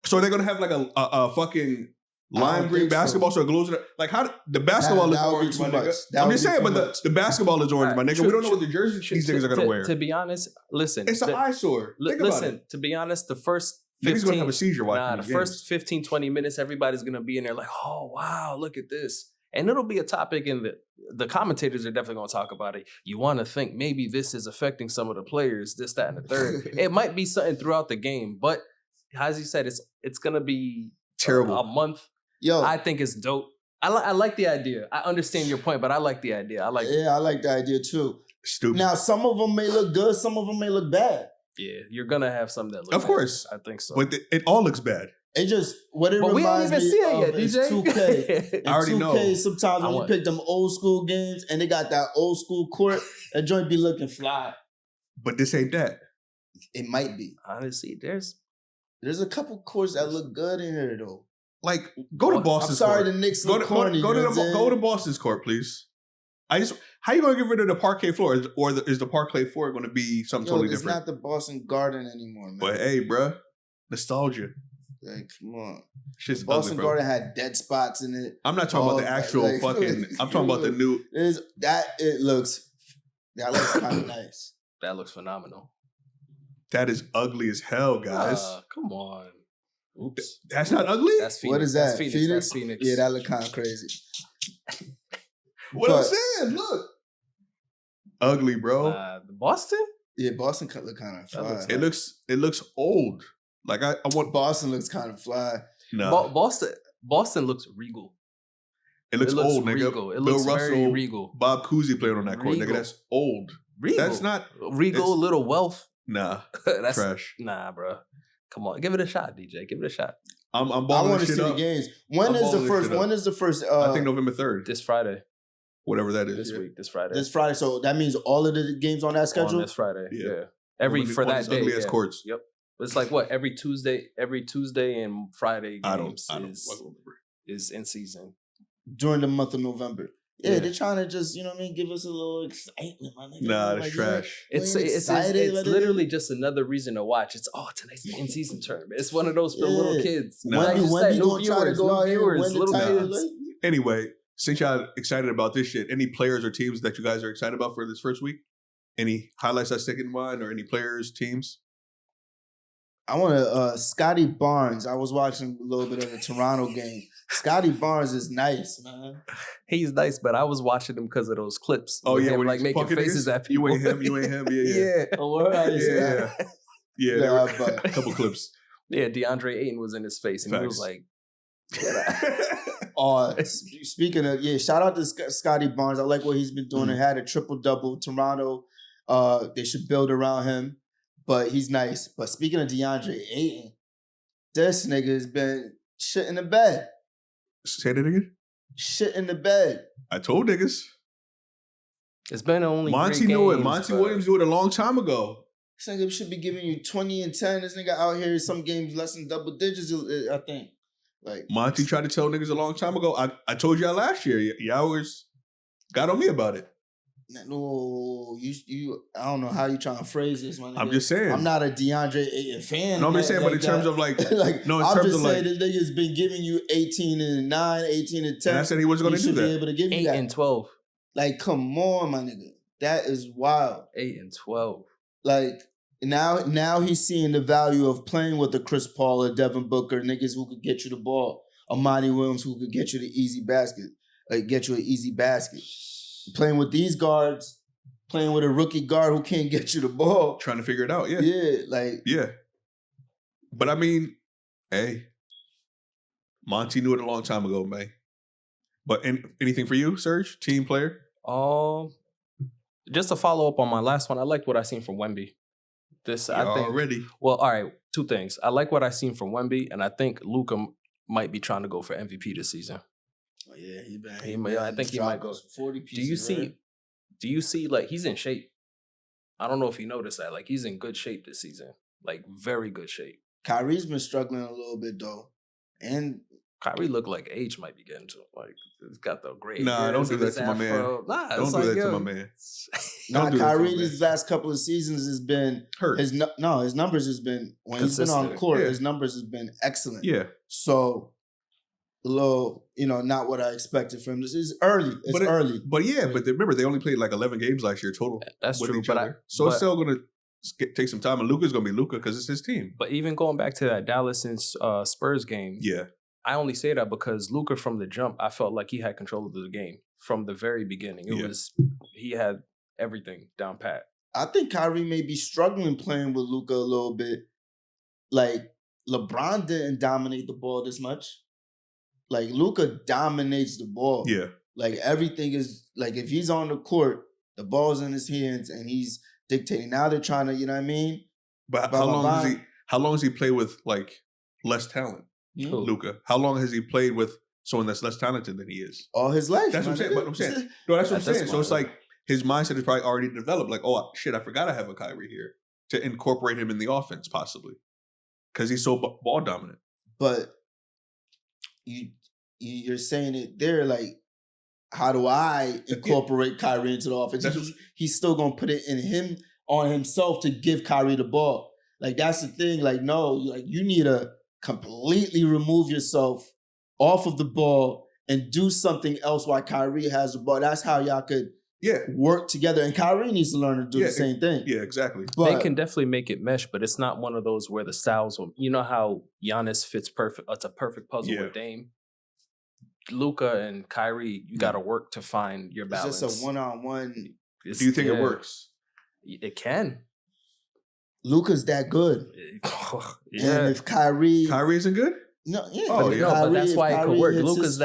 So they're going to have like a fucking lime green basketball so it glows it. Like how the basketball is orange, my nigga. I'm just saying, but the basketball is orange, my nigga. We don't know what the jerseys these niggas are going to wear. To be honest, listen. It's an eyesore. Listen, to be honest, the first 15, going to have a seizure watching the first 15, 20 minutes, everybody's going to be in there like, oh, wow, look at this. And it'll be a topic, and the commentators are definitely going to talk about it. You want to think maybe this is affecting some of the players, this, that, and the third. It might be something throughout the game, but as you said, it's going to be terrible. A month. Yo, I think it's dope. I like the idea. I understand your point, but I like the idea. I like the idea too. Stupid. Now, some of them may look good, some of them may look bad. Yeah, you're gonna have some that look of course. Bad. I think so. But it all looks bad. It just what it but reminds me of is DJ. 2K. I already 2K, know. sometimes when you pick them old school games and they got that old school court, that joint be looking fly. But this ain't that. It might be. Honestly, there's a couple courts that look good in here though. Like go to Boston's court. I'm sorry, the Knicks look corny. Go to Boston's court, please. How you gonna get rid of the parquet floor, or is the parquet floor going to be something totally different? It's not the Boston Garden anymore, man. But hey, bruh, nostalgia. Like, come on. Shit's Boston ugly, Garden had dead spots in it. I'm not talking about the actual fucking. I'm talking about the new. That looks kind of nice. That looks phenomenal. That is ugly as hell, guys. Come on. Oops. That's not ugly? That's Phoenix. What is that? Phoenix? That's Phoenix. Yeah, that look kind of crazy. I'm saying, look. Ugly, bro. Boston? Yeah, Boston look kind of fly. It looks old. Like I want Boston looks kind of fly. No. Boston looks regal. It looks old, nigga. Regal. It looks Bill Russell, very regal. Bob Cousy playing on that court, nigga. That's old. Regal. That's not regal. Little wealth. Nah, that's trash. Nah, bro. Come on, give it a shot, DJ. Give it a shot. I'm balling. I want to see the games. When is the first? I think November 3rd. This Friday. Whatever that is. This week. This Friday. This Friday. So that means all of the games on that schedule. On this Friday. Yeah. For that day. Ugly as courts. Yep. It's like what every Tuesday and Friday games is in season during the month of November. Yeah, they're trying to just, you know what I mean, give us a little excitement, my nigga. Nah, that's trash. It's literally just another reason to watch. It's tonight's the in-season tournament. It's one of those for little kids. When you gonna try to go out here and win the title? Anyway, since y'all excited about this shit, any players or teams that you guys are excited about for this first week? Any highlights that stick in mind, or any players, teams? I want to Scotty Barnes. I was watching a little bit of the Toronto game. Scotty Barnes is nice, man. He's nice, but I was watching him because of those clips. Oh yeah, him, like making faces at people. You ain't him. Yeah. Oh, where are you? Yeah. Yeah, a couple clips. Yeah, DeAndre Ayton was in his face, and he was like, speaking of, shout out to Scotty Barnes. I like what he's been doing. He had a triple-double. Toronto, they should build around him, but he's nice. But speaking of DeAndre Ayton, this nigga has been shit in the bed. Say that again? Shit in the bed. I told niggas. It's been only Monty knew it. Monty Williams knew it a long time ago. This nigga should be giving you 20 and 10. This nigga out here, some games less than double digits, I think. Like Monty tried to tell niggas a long time ago. I told y'all last year. Y'all got on me about it. No, you. I don't know how you trying to phrase this, man. I'm just saying. I'm not a DeAndre Ayton fan. No, I'm just saying, but in terms of like, I'm just saying this nigga's been giving you 18 and 9, 18 and 10. And I said he wasn't going to do that. Be able to give you 8 that. and 12. Like, come on, my nigga. That is wild. 8 and 12. Like now he's seeing the value of playing with a Chris Paul or Devin Booker, niggas who could get you the ball. Monty Williams who could get you the easy basket, get you an easy basket. Playing with these guards, playing with a rookie guard who can't get you the ball. Trying to figure it out, yeah. Yeah. But I mean, hey, Monty knew it a long time ago, man. But anything for you, Serge? Team player? Just to follow up on my last one, I liked what I seen from Wemby. I think already. Well, all right, 2 things. I like what I seen from Wemby, and I think Luka might be trying to go for MVP this season. Oh yeah, I think he might go 40 pieces. Do you see like he's in shape? I don't know if you noticed that. Like he's in good shape this season. Like very good shape. Kyrie's been struggling a little bit though. And Kyrie looked like age might be getting to him. Like he's got the gray. Nah, don't do that to my man. Don't do that to my man. Kyrie these last couple of seasons has been hurt. His numbers has been when consistent. He's been on court. Yeah. His numbers has been excellent. Yeah. So a little, not what I expected from him. This is early. It's early. But remember they only played like 11 games last year total. That's true. It's still going to take some time, and Luka's going to be Luka because it's his team. But even going back to that Dallas and Spurs game, yeah. I only say that because Luka from the jump, I felt like he had control of the game from the very beginning. He had everything down pat. I think Kyrie may be struggling playing with Luka a little bit. Like LeBron didn't dominate the ball this much. Like Luka dominates the ball. Yeah. Like everything is like if he's on the court, the ball's in his hands and he's dictating. Now they're trying to, you know what I mean? But how long does he play with like less talent? Luka. How long has he played with someone that's less talented than he is? All his life. That's what I'm saying. No, that's what I'm saying. So it's like his mindset is probably already developed. Like, oh shit, I forgot I have a Kyrie here to incorporate him in the offense, possibly because he's so ball dominant. But you're saying it there, like, how do I incorporate Kyrie into the offense? He's still gonna put it in him on himself to give Kyrie the ball. Like that's the thing. Like no, like you need to completely remove yourself off of the ball and do something else while Kyrie has the ball. That's how y'all could work together. And Kyrie needs to learn to do the same thing. Yeah, exactly. But they can definitely make it mesh, but it's not one of those where the styles will, you know how Giannis fits perfect. It's a perfect puzzle with Dame. Luka and Kyrie, you got to work to find your balance. It's just a one-on-one. Do you think it works? It can. Luka's that good. And if Kyrie isn't good? No, but that's why it could work. Luka's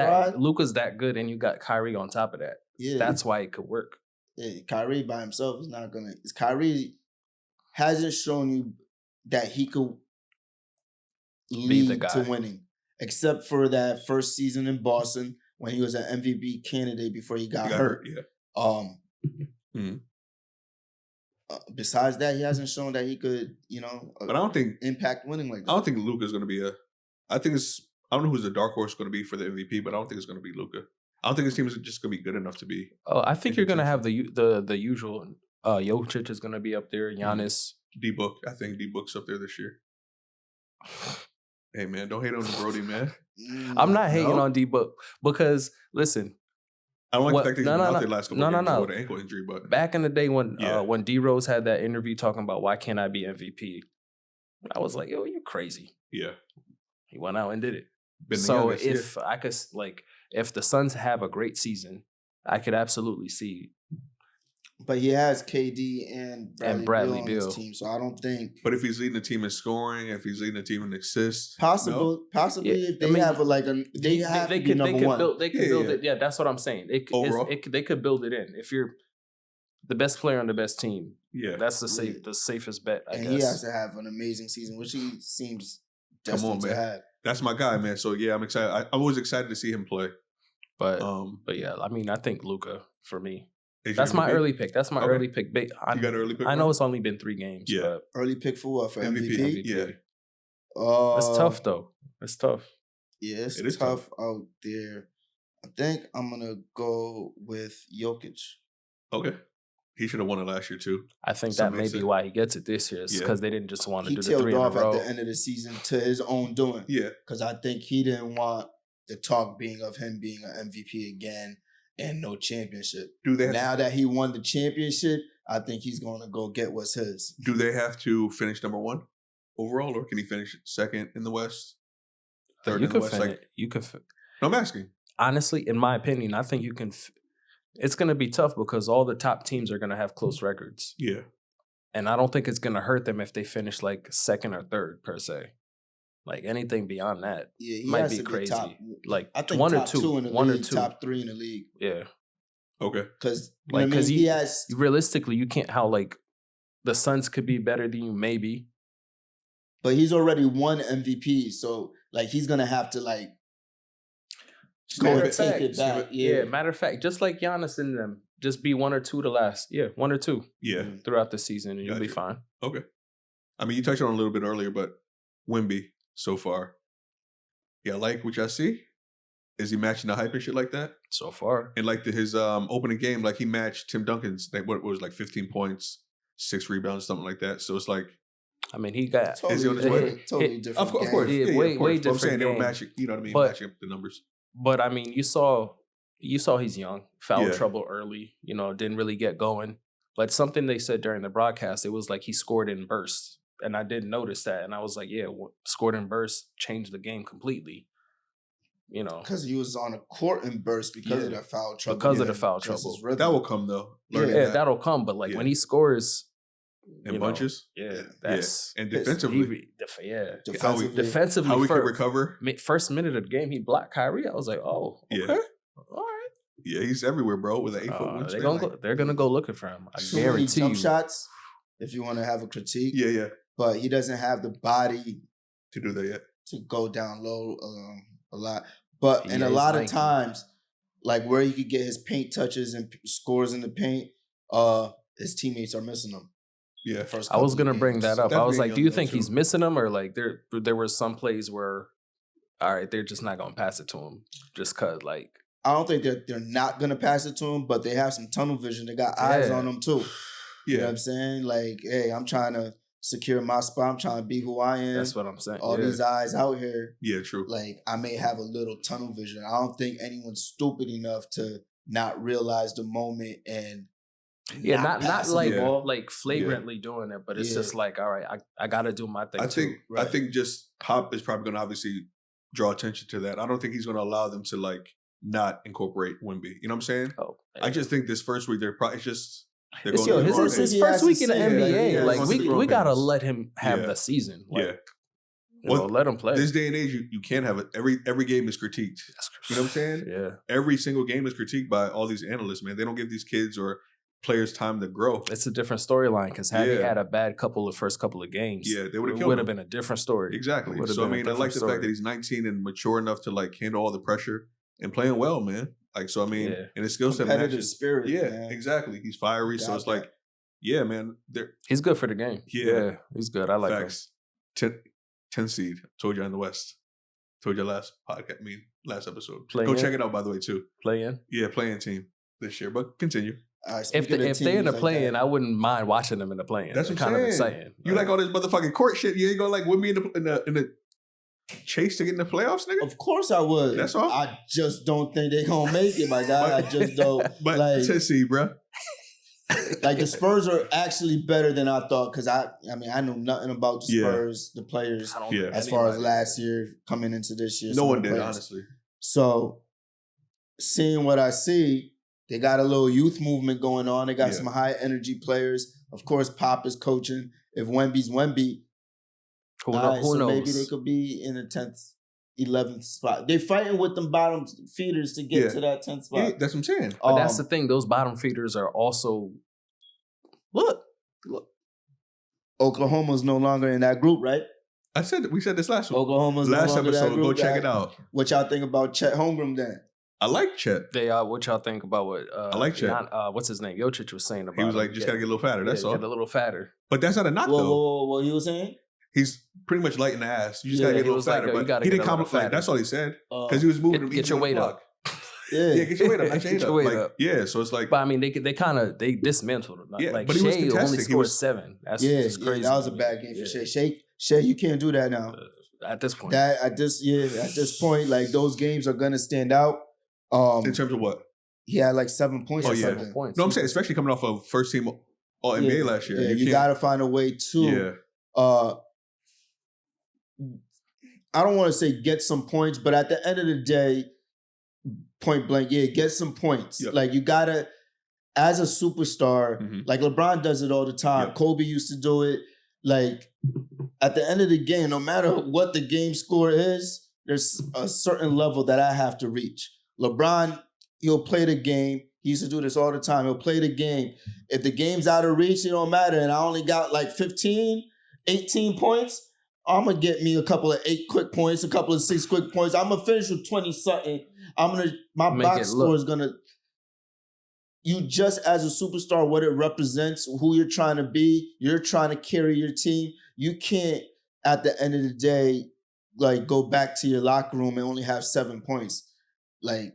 that good, and you got Kyrie on top of that. Yeah, that's why it could work. Yeah, Kyrie by himself is not gonna. Kyrie hasn't shown you that he could lead to winning, except for that first season in Boston when he was an MVP candidate before he got hurt. Yeah. Besides that, he hasn't shown that he could, but I don't think impact winning like that. I don't think Luka's going to be I don't know who's the dark horse going to be for the MVP, but I don't think it's going to be Luka. I don't think his team is just going to be good enough to be. Oh, I think you're going to have the usual. Jokic is going to be up there. Giannis, D-Book. I think D-Book's up there this year. Hey man, don't hate on the Brody, man. I'm not hating on D-Book because listen. I don't like the fact that he's been out there last couple of games with an ankle injury, but back in the day when D-Rose had that interview talking about why can't I be MVP, I was like, yo, you're crazy. Yeah. He went out and did it. I could if the Suns have a great season, I could absolutely see But he has KD and Bradley Beal on his team, so I don't think. But if he's leading the team in scoring, if he's leading the team in assists, possibly if they have they could build it. Yeah, that's what I'm saying. They could build it in. If you're the best player on the best team, that's the safest bet. I guess. He has to have an amazing season, which he seems destined to have. That's my guy, man. So I'm excited. I was excited to see him play. But yeah, I mean, I think Luka for me. That's my early pick. That's my early pick. You got an early pick? I know it's only been 3 games. Yeah. But early pick for what? For MVP? Yeah. It's tough, though. It's tough. Yeah, it's tough out there. I think I'm going to go with Jokic. Okay. He should have won it last year, too. I think that may be why he gets it this year. It's because they didn't just want to do the 3 in a row. He tailed off at the end of the season to his own doing. Yeah. Because I think he didn't want the talk being of him being an MVP again. And no championship. Now that he won the championship, I think he's going to go get what's his. Do they have to finish number 1 overall, or can he finish second in the West, third in the West? You could. No, I'm asking. Honestly, in my opinion, I think you can. It's going to be tough because all the top teams are going to have close records. Yeah, and I don't think it's going to hurt them if they finish like second or third per se. Like anything beyond that might be crazy. Like I think 1 or top 2, 2 in the league, top 3 in the league. Yeah. Okay. Because he has realistically, you can't how like the Suns could be better than you maybe. But he's already won MVP, so like he's gonna have to like go and take it back. Yeah. Matter of fact, just like Giannis and them, just be 1 or 2 to last. Yeah, 1 or 2. Yeah. Throughout the season, and you'll be fine. Okay. I mean, you touched on it a little bit earlier, but Wemby. So far, I like what y'all see. Is he matching the hype and shit like that? So far, and like his opening game, like he matched Tim Duncan's. What was like 15 points, 6 rebounds, something like that. So it's like, I mean, he got totally different. Of course, way different. I'm saying they were matching. You know what I mean? Matching up the numbers. But I mean, you saw he's young, foul trouble early. Didn't really get going. But something they said during the broadcast, it was like he scored in bursts. And I didn't notice that. And I was like, scored in burst changed the game completely. Because he was on a court in burst because of the foul trouble. Because of the foul trouble. That will come, though. That'll come. But, when he scores... In bunches? That's... And defensively. Defensively. How we can recover. First minute of the game, he blocked Kyrie. I was like, oh, okay. All right. Yeah, he's everywhere, bro, with an 8-foot wingspan. They're going to go looking for him. I guarantee you. Jump shots, if you want to have a critique. Yeah. But he doesn't have the body to do that yet. To go down low a lot. But in a lot of times, like where he could get his paint touches and scores in the paint, his teammates are missing him. Yeah. I was going to bring that up. I was like, do you think he's missing them? Or like there were some plays where, all right, they're just not going to pass it to him just because like. I don't think they're not going to pass it to him, but they have some tunnel vision. They got eyes on them too. You know what I'm saying? Like, hey, I'm trying to secure my spot. I'm trying to be who I am. That's what I'm saying. All these eyes out here. Yeah, true. Like, I may have a little tunnel vision. I don't think anyone's stupid enough to not realize the moment and not like flagrantly doing it, but it's just like, all right, I got to do my thing. I think just Pop is probably going to obviously draw attention to that. I don't think he's going to allow them to like not incorporate Wemby. You know what I'm saying? Oh, I just think this first week they're probably just. It's his first week in the NBA. Like we gotta let him have the season. Like, let him play. This day and age, you can't have it. Every game is critiqued. You know what I'm saying? Yeah. Every single game is critiqued by all these analysts. Man, they don't give these kids or players time to grow. It's a different storyline because had he had a bad first couple of games, they would have been a different story. Exactly. So I mean, I like the fact that he's 19 and mature enough to like handle all the pressure and playing well, man. Like, so I mean, and his skill set competitive spirit. Yeah, man. Exactly. He's fiery. So it's like, yeah, man. He's good for the game. Yeah, he's good. I like Facts. 10 seed. Told you in the West. Told you last podcast. Last episode. Go check it out, by the way, too. Play in. Yeah, play-in team this year. But continue. If they're in the play-in, I wouldn't mind watching them in the play-in. That's what I'm saying. Exciting. You like all this motherfucking court shit? You ain't gonna like with me in the chase to get in the playoffs, nigga? Of course I would. That's all. I just don't think they're gonna make it, my guy. I just don't. But like, 10 seed, bro. Like the Spurs are actually better than I thought because I know nothing about the Spurs, the players, as far as last year coming into this year. No one did, honestly. So seeing what I see, They got a little youth movement going on. They got some high energy players. Of course, Pop is coaching. If Wemby's Wemby, who so knows? Maybe they could be in the 10th, 11th spot. They're fighting with them bottom feeders to get to that 10th spot. Yeah, that's what I'm saying. But that's the thing. Those bottom feeders are also look. Oklahoma's no longer in that group, right? We said this last week. Oklahoma's last no longer episode. that group. Go check it out. What y'all think about Chet Holmgren then? I like Chet. What y'all think about what? I like Chet. What's his name? Jokic was saying about. He was like, just gotta get a little fatter. That's all. Get a little fatter. But that's not a knock though. What he was saying? He's pretty much light in the ass. You just gotta get a little fatter. But he didn't comment like that's all he said because he was moving. Get your weight up. Yeah, get your weight up. Get your weight up. Yeah, so it's like. But I mean, they dismantled him. Yeah, like but Shea only scored 7. That's crazy. That was a bad game for Shea. Shea, you can't do that now. At this point, at this point, like those games are gonna stand out. In terms of what? He had like 7 points. 7 points. No, I'm saying especially coming off of first team All NBA last year. Yeah, you got to find a way to. Yeah. I don't want to say get some points, but at the end of the day, point blank, get some points. Yep. Like you gotta, as a superstar, like LeBron does it all the time. Yep. Kobe used to do it. Like at the end of the game, no matter what the game score is, there's a certain level that I have to reach. LeBron, he'll play the game. He used to do this all the time. He'll play the game. If the game's out of reach, it don't matter. And I only got like 15, 18 points. I'm going to get me a couple of 8 quick points, a couple of 6 quick points. I'm going to finish with 20-something. My box score is going to, you just as a superstar, what it represents, who you're trying to be, you're trying to carry your team. You can't, at the end of the day, like go back to your locker room and only have 7 points. Like,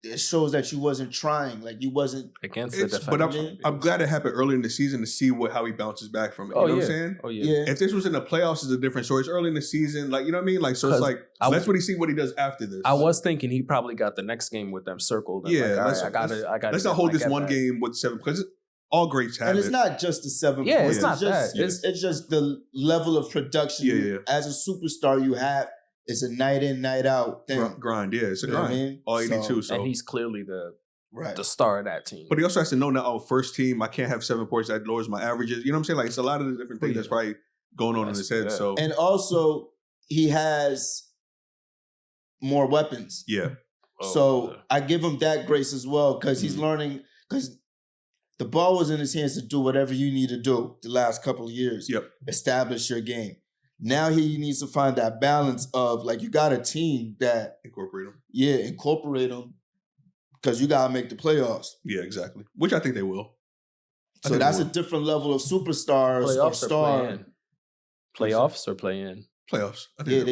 it shows that you wasn't trying, like you wasn't against the defense. But I'm glad it happened early in the season to see how he bounces back from it. You know what I'm saying? Oh yeah. If this was in the playoffs, it's a different story. It's early in the season, like you know what I mean. Like so, it's like let's see what he does after this. I was thinking he probably got the next game with them circled. Yeah, like, I got it. Let's not hold this one game with 7 because all greats have it. And it's not just the 7 points. Yeah, it's not that. It's just the level of production as a superstar you have. It's a night in, night out thing. Grind, yeah. It's a grind. I mean? All 82. So and he's clearly the star of that team. But he also has to know now, first team, I can't have 7 points. That lowers my averages. You know what I'm saying? Like, it's a lot of the different things that's probably going on in his head. So and also, he has more weapons. Yeah. So I give him that grace as well because he's learning, because the ball was in his hands to do whatever you need to do the last couple of years. Yep. Establish your game. Now he needs to find that balance of like you got a team that incorporate them. Yeah, incorporate them because you gotta make the playoffs. Yeah, exactly. Which I think they will. So that's a different level of superstars or star. Playoffs or play in? Playoffs. I think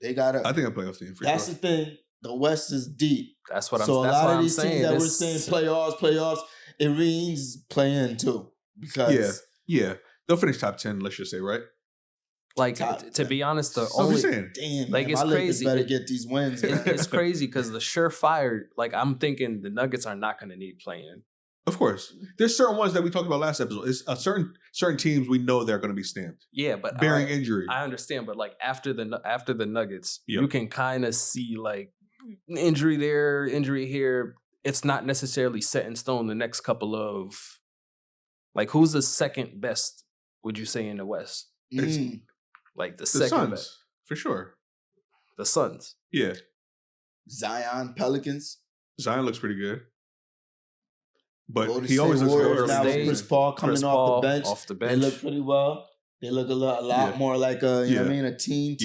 they gotta. I think a playoff team. That's the thing. The West is deep. That's what I'm. So a that's lot what of I'm these saying. teams that we're saying playoffs, it means play in too because they'll finish top 10. Let's just say right. Like to be honest, the only damn, like man, it's crazy. Better get these wins. It's crazy because the surefire. Like I'm thinking, the Nuggets are not going to need playing. Of course, there's certain ones that we talked about last episode. It's certain teams we know they're going to be stamped. Yeah, but bearing injury, I understand. But like after the Nuggets, you can kind of see like injury there, injury here. It's not necessarily set in stone. The next couple of like, who's the second best? Would you say in the West? Like the second Suns, best for sure. The Suns. Yeah. Zion, Pelicans. Zion looks pretty good. But Golden he always looks good. Now with Chris Paul coming off the bench. They look pretty well. They look a lot more like a, you know what I mean, a team.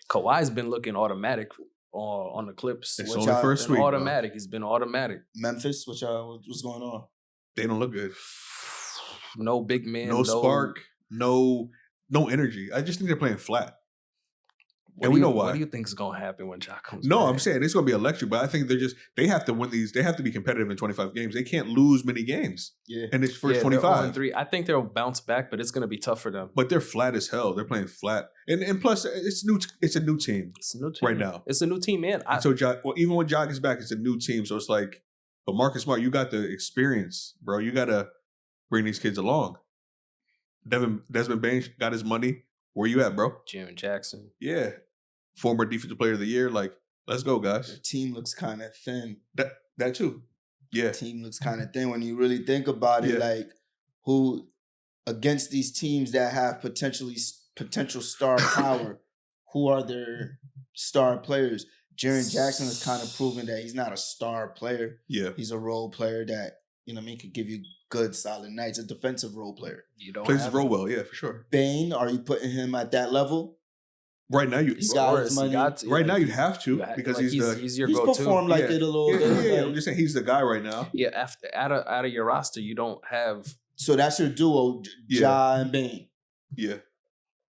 Kawhi's been looking automatic on the Clips. It's only first week. Automatic. He's been automatic. Memphis, what's going on? They don't look good. No big man. No spark. No energy. I just think they're playing flat. And we know why. What do you think is going to happen when Ja comes back? No, I'm saying it's going to be electric, but I think they have to win these. They have to be competitive in 25 games. They can't lose many games. Yeah. And it's first 25. 3. I think they'll bounce back, but it's going to be tough for them. But they're flat as hell. They're playing flat. And plus, it's a new team. It's a new team. Right now. It's a new team, man. So even when Ja gets back, it's a new team. So it's like, but Marcus Smart, you got the experience, bro. You got to bring these kids along. Desmond Bain got his money. Where you at, bro? Jaren Jackson. Yeah. Former Defensive Player of the Year. Like, let's go, guys. The team looks kind of thin. That too. team looks kind of thin when you really think about it. Like, who against these teams that have potential star power, who are their star players? Jaren Jackson has kind of proven that he's not a star player. Yeah. He's a role player that, could give you good, solid nights. A defensive role player. Plays his role well, yeah, for sure. Bane, are you putting him at that level? Right now, you got his money. Right now, you have to because he's your go-to. Performed like it a little bit. Yeah, I'm just saying he's the guy right now. Yeah, out of your roster, you don't have. So that's your duo, Ja and Bane. Yeah,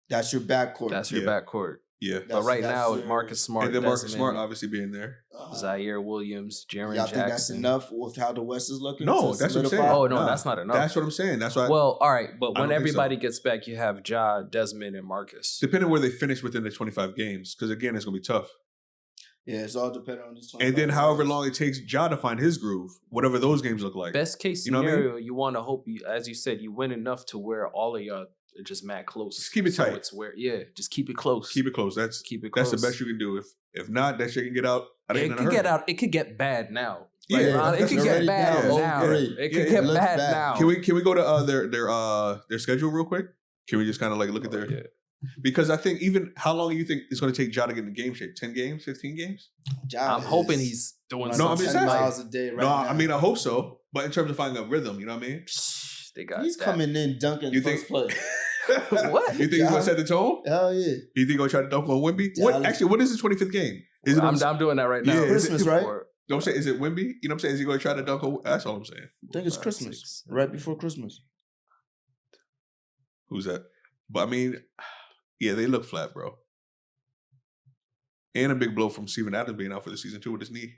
that's your backcourt. That's your backcourt. Yeah, but right now, Marcus Smart, and then Marcus Smart obviously being there. Zaire Williams, Jaren Jackson. Think that's enough with how the West is looking? No, that's what I'm saying. Oh no, that's not enough. That's what I'm saying. That's why. Well, all right, but when everybody gets back, you have Ja, Desmond, and Marcus. Depending on where they finish within the 25 games, because again, it's gonna be tough. Yeah, it's all dependent on this. And then, however long it takes Ja to find his groove, whatever those games look like. Best case scenario, you want to hope, as you said, you win enough to where all of y'all are just mad close. Just keep it tight. It's just keep it close. Keep it close. That's the best you can do. If not, that shit can get out. It could get out. It could get bad now. Yeah, it could get bad now. It could get bad now. Can we go to their schedule real quick? Can we just kind of like look at their? Yeah. Because I think how long do you think it's going to take Ja to get in game shape? 10 games, 15 games? I'm hoping he's doing 10 miles a day right now. I mean, I hope so. But in terms of finding a rhythm, you know what I mean? He's coming in dunking first play. What? You think he's gonna set the tone? Hell yeah. You think he's gonna try to dunk on Wemby? What is his 25th game? I'm doing that right now. Yeah, Christmas, right? Don't say, is it Wemby? You know what I'm saying? Is he gonna try to dunk on? That's all I'm saying. I think it's Christmas. Right before Christmas. Who's that? But I mean, yeah, they look flat, bro. And a big blow from Steven Adams being out for the season too with his knee.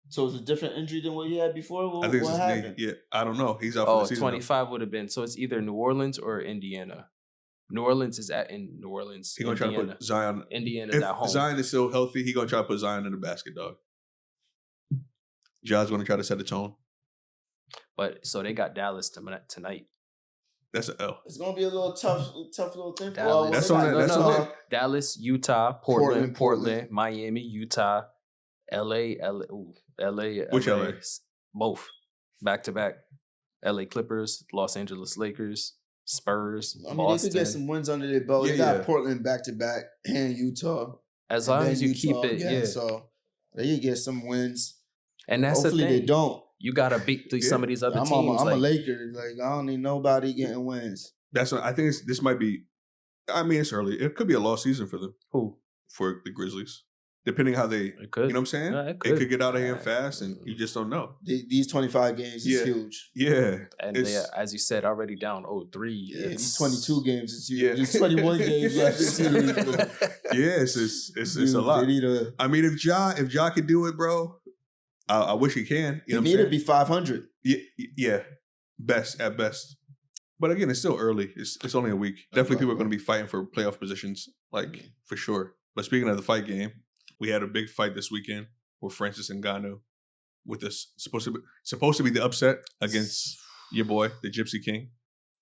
So it's a different injury than what he had before? I think it's his knee. Yeah, I don't know. He's out for the season. 25 would have been. So it's either New Orleans or Indiana. New Orleans is in New Orleans. He's going to try to put Zion. Indiana's at home. If Zion is still healthy, he's going to try to put Zion in the basket, dog. Ja's going to try to set the tone. But so they got Dallas tonight. That's an L. It's going to be a little tough little thing. Dallas. That's on it. Dallas, Utah, Portland, Miami, Utah, LA. Which LA? Both. Back to back. LA Clippers, Los Angeles Lakers, Spurs, Boston. They could get some wins under their belt. They got Portland back to back and Utah. As long as you keep it, So they could get some wins. And that's hopefully the thing. They don't. You gotta beat some of these other teams. I'm a Laker. Like, I don't need nobody getting wins. That's what I think. This might be. I mean, it's early. It could be a lost season for them. Who? For the Grizzlies. Depending how they, it could. You know what I'm saying? Yeah, it could get out of hand fast, and you just don't know. These 25 games is huge. Yeah, and as you said, already down 0-3. Yeah, these 22 games is huge. These 21 games left this series. Yeah, it's a lot. I mean, if Ja can do it, bro, I wish he can. You know need to be 500. Yeah, at best. But again, it's still early. It's only a week. Definitely, people are going to be fighting for playoff positions, for sure. But speaking of the fight game. We had a big fight this weekend with Francis Ngannou with this supposed to be the upset against your boy, the Gypsy King.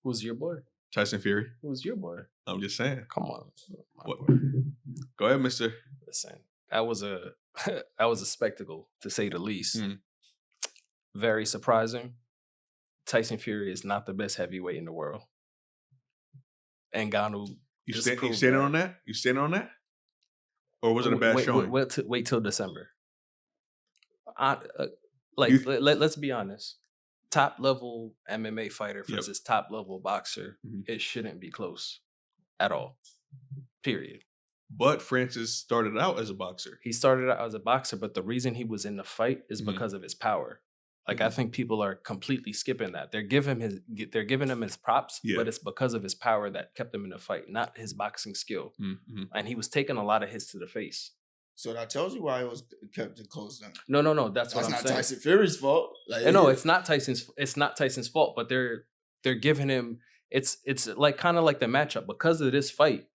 Who's your boy? Tyson Fury. Who's your boy? I'm just saying. Come on. Go ahead, mister. Listen, that was a spectacle, to say the least. Very surprising. Tyson Fury is not the best heavyweight in the world. Ngannou. You standing on that? You standing on that? Or was it a bad showing? Wait till December. Let's be honest. Top level MMA fighter versus top level boxer, it shouldn't be close at all. Period. But Francis started out as a boxer. He started out as a boxer, but the reason he was in the fight is because of his power. Like, I think people are completely skipping that. They're giving him his props, but it's because of his power that kept him in the fight, not his boxing skill. And he was taking a lot of hits to the face. So that tells you why it was kept it close then. No. That's what I'm saying. That's not Tyson Fury's fault. It's not Tyson's fault, but they're giving him it's like kind of like the matchup because of this fight.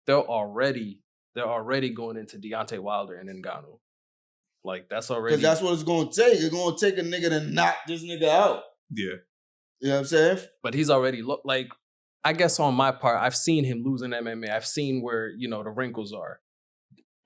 They're already going into Deontay Wilder and Ngannou. Like, that's already... Because that's what it's going to take. It's going to take a nigga to knock this nigga out. Yeah. You know what I'm saying? But he's already... Like, I guess on my part, I've seen him lose in MMA. I've seen where, the wrinkles are.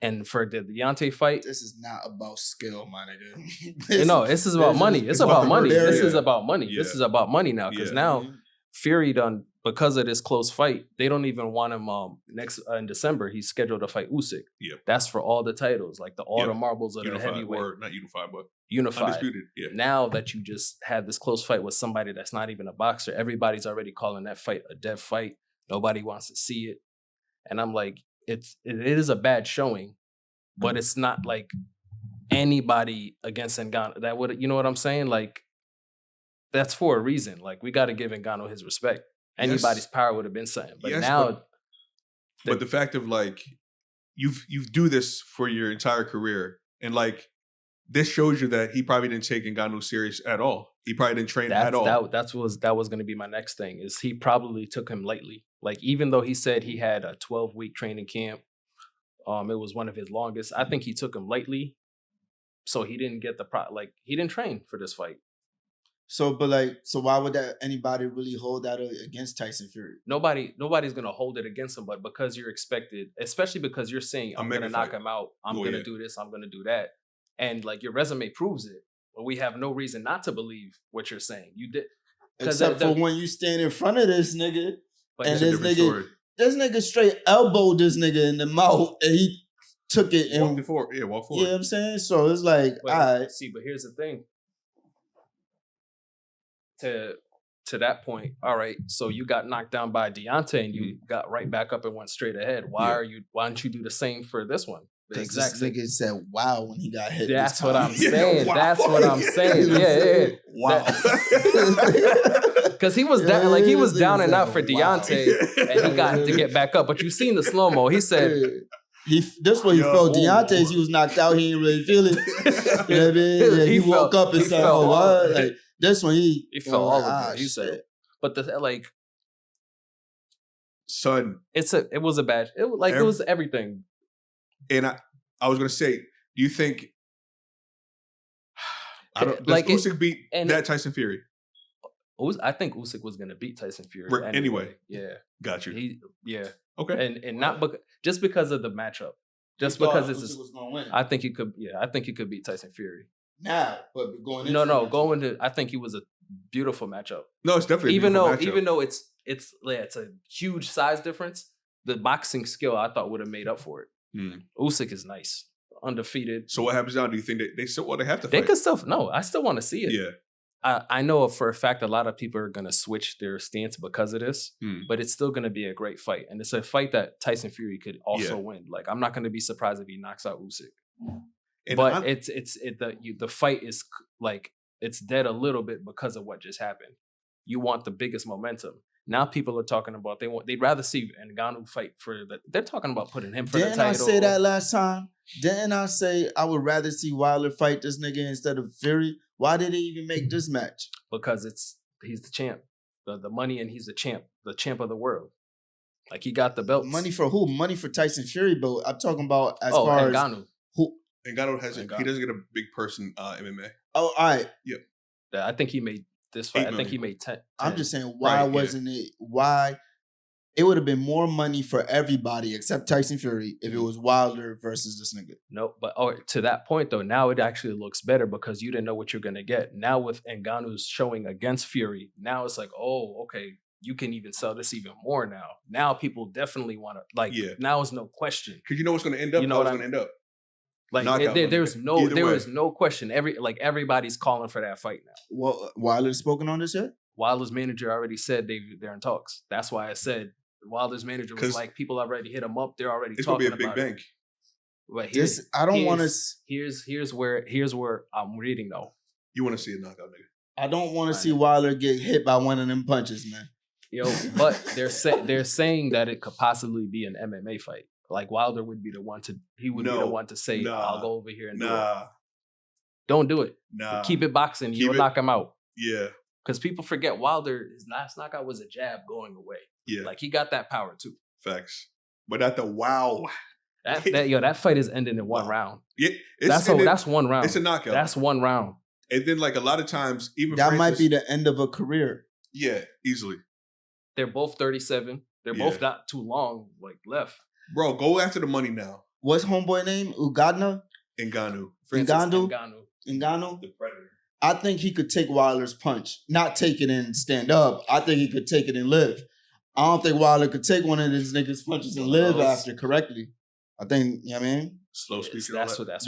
And for the Deontay fight, this is not about skill, my nigga. this is about money. It's about money. This is about money. Yeah. This is about money now because now Fury done because of this close fight. They don't even want him next in December. He's scheduled to fight Usyk. Yeah, that's for all the titles, like all the marbles of unified, the heavyweight, or not unified, but unified, undisputed. Yeah. Now that you just had this close fight with somebody that's not even a boxer, everybody's already calling that fight a dead fight. Nobody wants to see it, and I'm like, it is a bad showing. But it's not like anybody against Ngannou that would, you know what I'm saying? Like, that's for a reason. Like, we got to give Ngannou his respect. Anybody's power would have been something. But now, but the fact of like, you do this for your entire career, and like, this shows you that he probably didn't take Ngannou serious at all. He probably didn't train at all. That was going to be my next thing. Is he probably took him lightly. Like, even though he said he had a 12-week training camp. It was one of his longest. I think he took him lightly, so he didn't get he didn't train for this fight. So why would anybody really hold that against Tyson Fury? Nobody's gonna hold it against him, but because you're expected, especially because you're saying I'm gonna knock him out, I'm gonna do this, I'm gonna do that, and like your resume proves it. But we have no reason not to believe what you're saying. You did, except for when you stand in front of this nigga, and this nigga. Story. This nigga straight elbowed this nigga in the mouth and he took it and walked forward. Yeah, walk forward. You know what I'm saying? So it's like, all right. See, but here's the thing. To that point, all right, so you got knocked down by Deontay and you got right back up and went straight ahead. Why don't you do the same for this one? Because this nigga said wow when he got hit. That's what I'm saying. Wow. That's what I'm saying. Yeah. Wow. Because he was down, like he was down and out for Deontay, and he got to get back up. But you seen the slow mo. He said this way he felt Deontay's. He was knocked out. He didn't really feel it. You know what I mean? Yeah, he woke up and said, "Oh, what?" Like this one, he felt all of it. He said, but son, it was a bad. It was everything. And I was gonna say, do you think does Usyk beat that Tyson Fury? I think Usyk was gonna beat Tyson Fury anyway. Yeah, got you. Okay, and not just because of the matchup, just because Usyk was gonna win. I think he could. Yeah, I think he could beat Tyson Fury. Now, but going into I think he was a beautiful matchup. No, it's definitely even though it's a huge size difference. The boxing skill I thought would have made up for it. Usyk is nice, undefeated. So what happens now? Do you think they still want to have to fight? They could still I still want to see it. Yeah. I know for a fact a lot of people are going to switch their stance because of this, but it's still going to be a great fight. And it's a fight that Tyson Fury could also win. Like, I'm not going to be surprised if he knocks out Usyk. But the fight is like, it's dead a little bit because of what just happened. You want the biggest momentum. Now people are talking about they'd rather see Ngannou fight they're talking about putting him for the title. Didn't I say that last time? Didn't I say I would rather see Wilder fight this nigga instead of Fury? Why did they even make this match? Because he's the champ. The money, and he's the champ of the world. Like, he got the belts. Money for who? Money for Tyson Fury, but I'm talking about as far Ngannou. As who? Ngannou he doesn't get a big person MMA. Oh, all right. Yep. I think he made this fight. I think he made 10. I'm just saying, why wasn't it? Why? It would have been more money for everybody except Tyson Fury if it was Wilder versus this nigga. No, but to that point though, now it actually looks better because you didn't know what you're gonna get. Now with Ngannou's showing against Fury, now it's like, oh, okay, you can even sell this even more now. Now people definitely want to now is no question. Because you know what's gonna end up. You know what's gonna end up. Like there was no question. Everybody's calling for that fight now. Well, Wilder's spoken on this yet? Wilder's manager already said they're in talks. That's why I said Wilder's manager was like, people already hit him up. They're already talking about it. It's gonna be a big bank. But I don't want to. Here's where I'm reading though. You want to see a knockout, nigga? I don't want to see Wilder get hit by one of them punches, man. But they're saying that it could possibly be an MMA fight. Like, Wilder would be the one to say, I'll go over here and do it. Don't do it. Keep it boxing. You'll knock him out. Yeah. Because people forget Wilder, his last knockout was a jab going away. Yeah. Like, he got that power too. Facts. But at the wow. That fight is ending in one round. Yeah. That's one round. It's a knockout. That's one round. And then, like, a lot of times, even that might be the end of a career. Yeah, easily. They're both 37. They're both not too long, like, left. Bro, go after the money now. what's homeboy name? Ngannou? Ngannou? The Predator. I think he could take Wilder's punch. Not take it and stand up. I think he could take it and live. I don't think Wilder could take one of these niggas' punches and live after correctly. I think, you know what I mean? Slow speaking. That's what I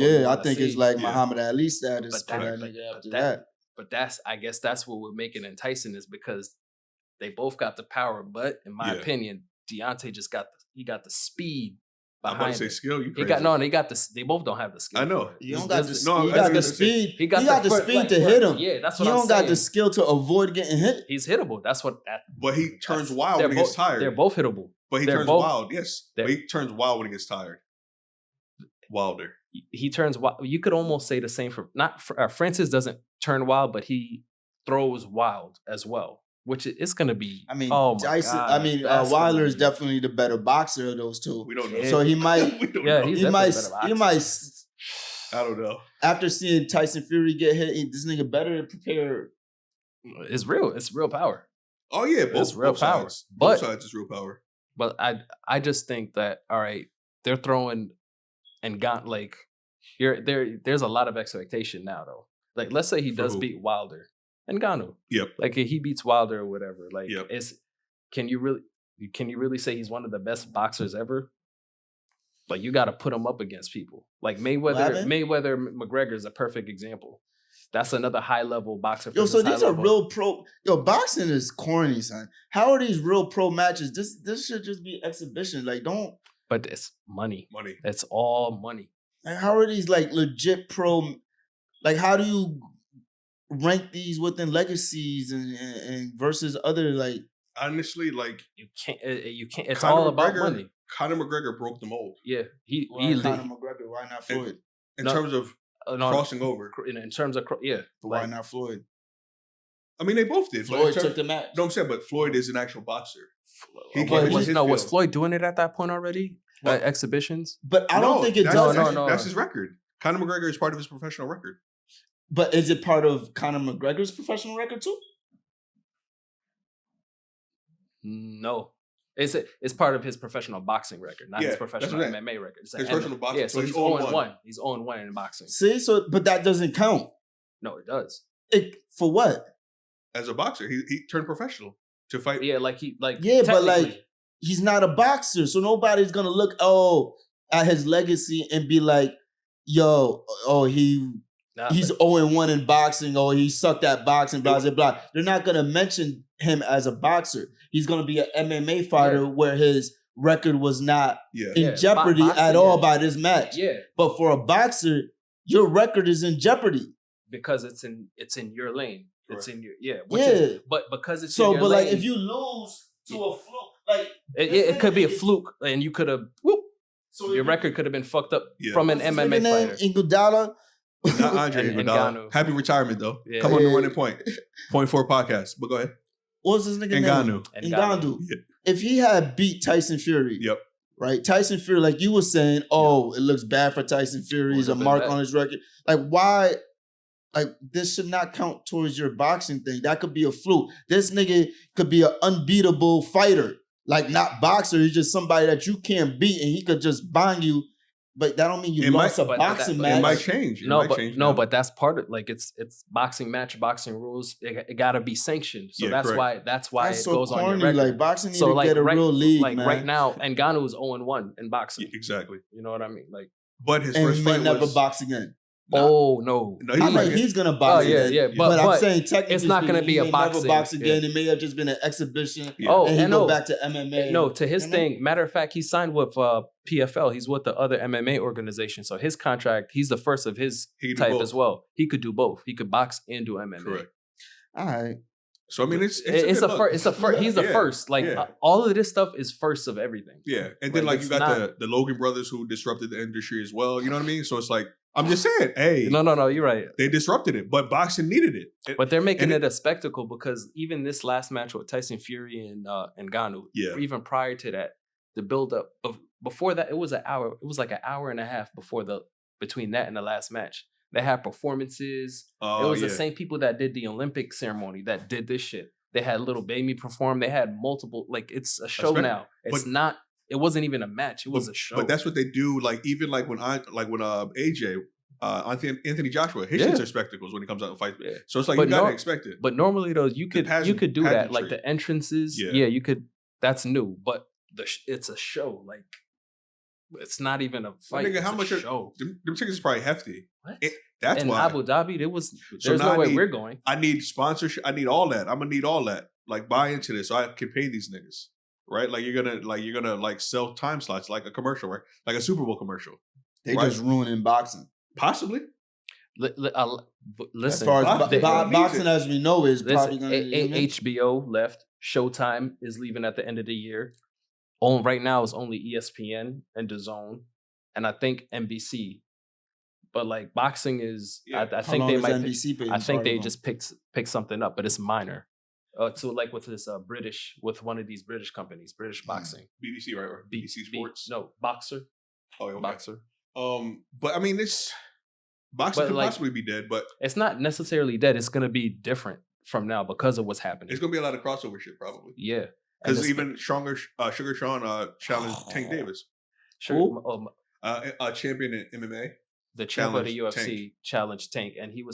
think it's like Muhammad Ali status for that nigga after that. But I guess that's what would make it enticing is because they both got the power. But in my opinion, Deontay just got the speed. I'm about to say skill. You crazy. They both don't have the skill. I know. You don't got the speed. He got the speed. He got the speed to hit him. Yeah, that's what I'm saying. He don't got the skill to avoid getting hit. He's hittable. That's what. But he turns wild when he gets tired. They're both hittable. But he turns wild. Yes. But he turns wild when he gets tired. Wilder. He turns wild. You could almost say the same for Francis doesn't turn wild, but he throws wild as well. Which it's going to be. I mean, Wilder is definitely the better boxer of those two. We don't know. So he might. He might. I don't know. After seeing Tyson Fury get hit, this nigga better prepare. It's real. It's real power. Oh yeah, it's real power. Both sides is real power. But I just think that all right, they're throwing and got like there's a lot of expectation now though. Like let's say he does beat Wilder. Ngannou. Yep. Like he beats Wilder or whatever. Like can you really say he's one of the best boxers ever? Like you got to put him up against people. Like Mayweather McGregor is a perfect example. That's another high level boxer. So these are real pro. Boxing is corny, son. How are these real pro matches? This should just be exhibition. Like don't. But it's money. Money. It's all money. Like how are these like legit pro? Like how do you rank these within legacies and versus other like honestly like you can't it's Conor all about money. Conor McGregor broke the mold. Yeah, Conor McGregor. Why not Floyd? In terms of crossing over. In terms of why not Floyd? I mean, they both did. Floyd took the match. No, I'm saying, but Floyd is an actual boxer. Was Floyd doing it at that point already? Exhibitions? But I don't think it does. No. That's his record. Conor McGregor is part of his professional record. But is it part of Conor McGregor's professional record too? No. It's part of his professional boxing record, not his professional MMA record. It's his professional boxing. Yeah, so he's 0-1. He's 0-1 in boxing. See, but that doesn't count. No, it does. For what? As a boxer, he turned professional to fight. Yeah, but he's not a boxer, so nobody's gonna look at his legacy and be like, he's 0-1 in boxing, or he sucked at boxing, blah, blah, blah. They're not going to mention him as a boxer. He's going to be an MMA fighter where his record was not in jeopardy at all by this match. Yeah. But for a boxer, your record is in jeopardy. Because it's in your lane. Right. It's in your, but because it's so, in your lane. Like, if you lose to a fluke, like... It could be a fluke, and you could have, so your record could have been fucked up from an MMA fighter. Iguodala. Not Andre Iguodala. Happy retirement though. Yeah. Come on the Running Point 4 podcast. But go ahead. What's his nigga name? Ngannou. Yeah. If he had beat Tyson Fury, right? Tyson Fury, like you were saying, it looks bad for Tyson Fury. He's a mark on his record. Like why? Like this should not count towards your boxing thing. That could be a fluke. This nigga could be an unbeatable fighter. Like not boxer. He's just somebody that you can't beat, and he could just bang you. But that don't mean you lost a boxing match. It might change. But that's part of it's boxing match, boxing rules. It got to be sanctioned. So that's why it so goes corny. on your record. Like boxing need to get a real league, man. Right now, Ngannou is 0-1 in boxing. Exactly. You know what I mean? Like, but his first fight may never box again. Oh no! He's gonna box again. But I'm saying technically, it's not gonna be a boxing. Never box again. It may have just been an exhibition. And he go back to MMA. No, to his thing. Matter of fact, he signed with PFL. He's with the other MMA organization. So his contract, he's the first of his type as well. He could do both. He could box and do MMA. Correct. All right. So I mean, it's a first. It's a first. He's the first. Like all of this stuff is first of everything. Yeah, and then you got the Logan brothers who disrupted the industry as well. You know what I mean? So it's like. I'm just saying, hey. No, you're right. They disrupted it, but boxing needed it. But they're making it a spectacle because even this last match with Tyson Fury and Ngannou, even prior to that, the build-up before that, it was an hour. It was like an hour and a half between that and the last match. They had performances. It was the same people that did the Olympic ceremony that did this shit. They had Little Baby perform. They had multiple. Like it's a show now. It's not It wasn't even a match. It was a show. But that's what they do. Like even like when AJ. Anthony Joshua, his shits are spectacles when he comes out and fights. Yeah. So it's like you gotta expect it. But normally though, you could do that. Like the entrances, you could. That's new, but it's a show. Like it's not even a fight. Nigga, how much show? Them tickets is probably hefty. What? That's in why Abu Dhabi, there's no way we're going. I need sponsorship. I need all that. I'm gonna need all that. Like buy into this so I can pay these niggas. Right? Like you're gonna sell time slots like a commercial, right? Like a Super Bowl commercial. They just ruining boxing. Possibly. Listen, as far as boxing as we know is probably going to HBO left. Showtime is leaving at the end of the year. Right now it's only ESPN and DAZN, and I think NBC. But like boxing is, I think they might. I think they just picked something up, but it's minor. So like with this with one of these British companies, British Boxing, BBC, right? Or BBC Sports? No, Boxer. Oh, okay. Boxer. But I mean, boxing could possibly be dead, but it's not necessarily dead. It's gonna be different from now because of what's happening. It's gonna be a lot of crossover shit, probably. Yeah, because even Sugar Sean challenged Tank Davis. Champion in MMA. The champ of the UFC challenged Tank, and he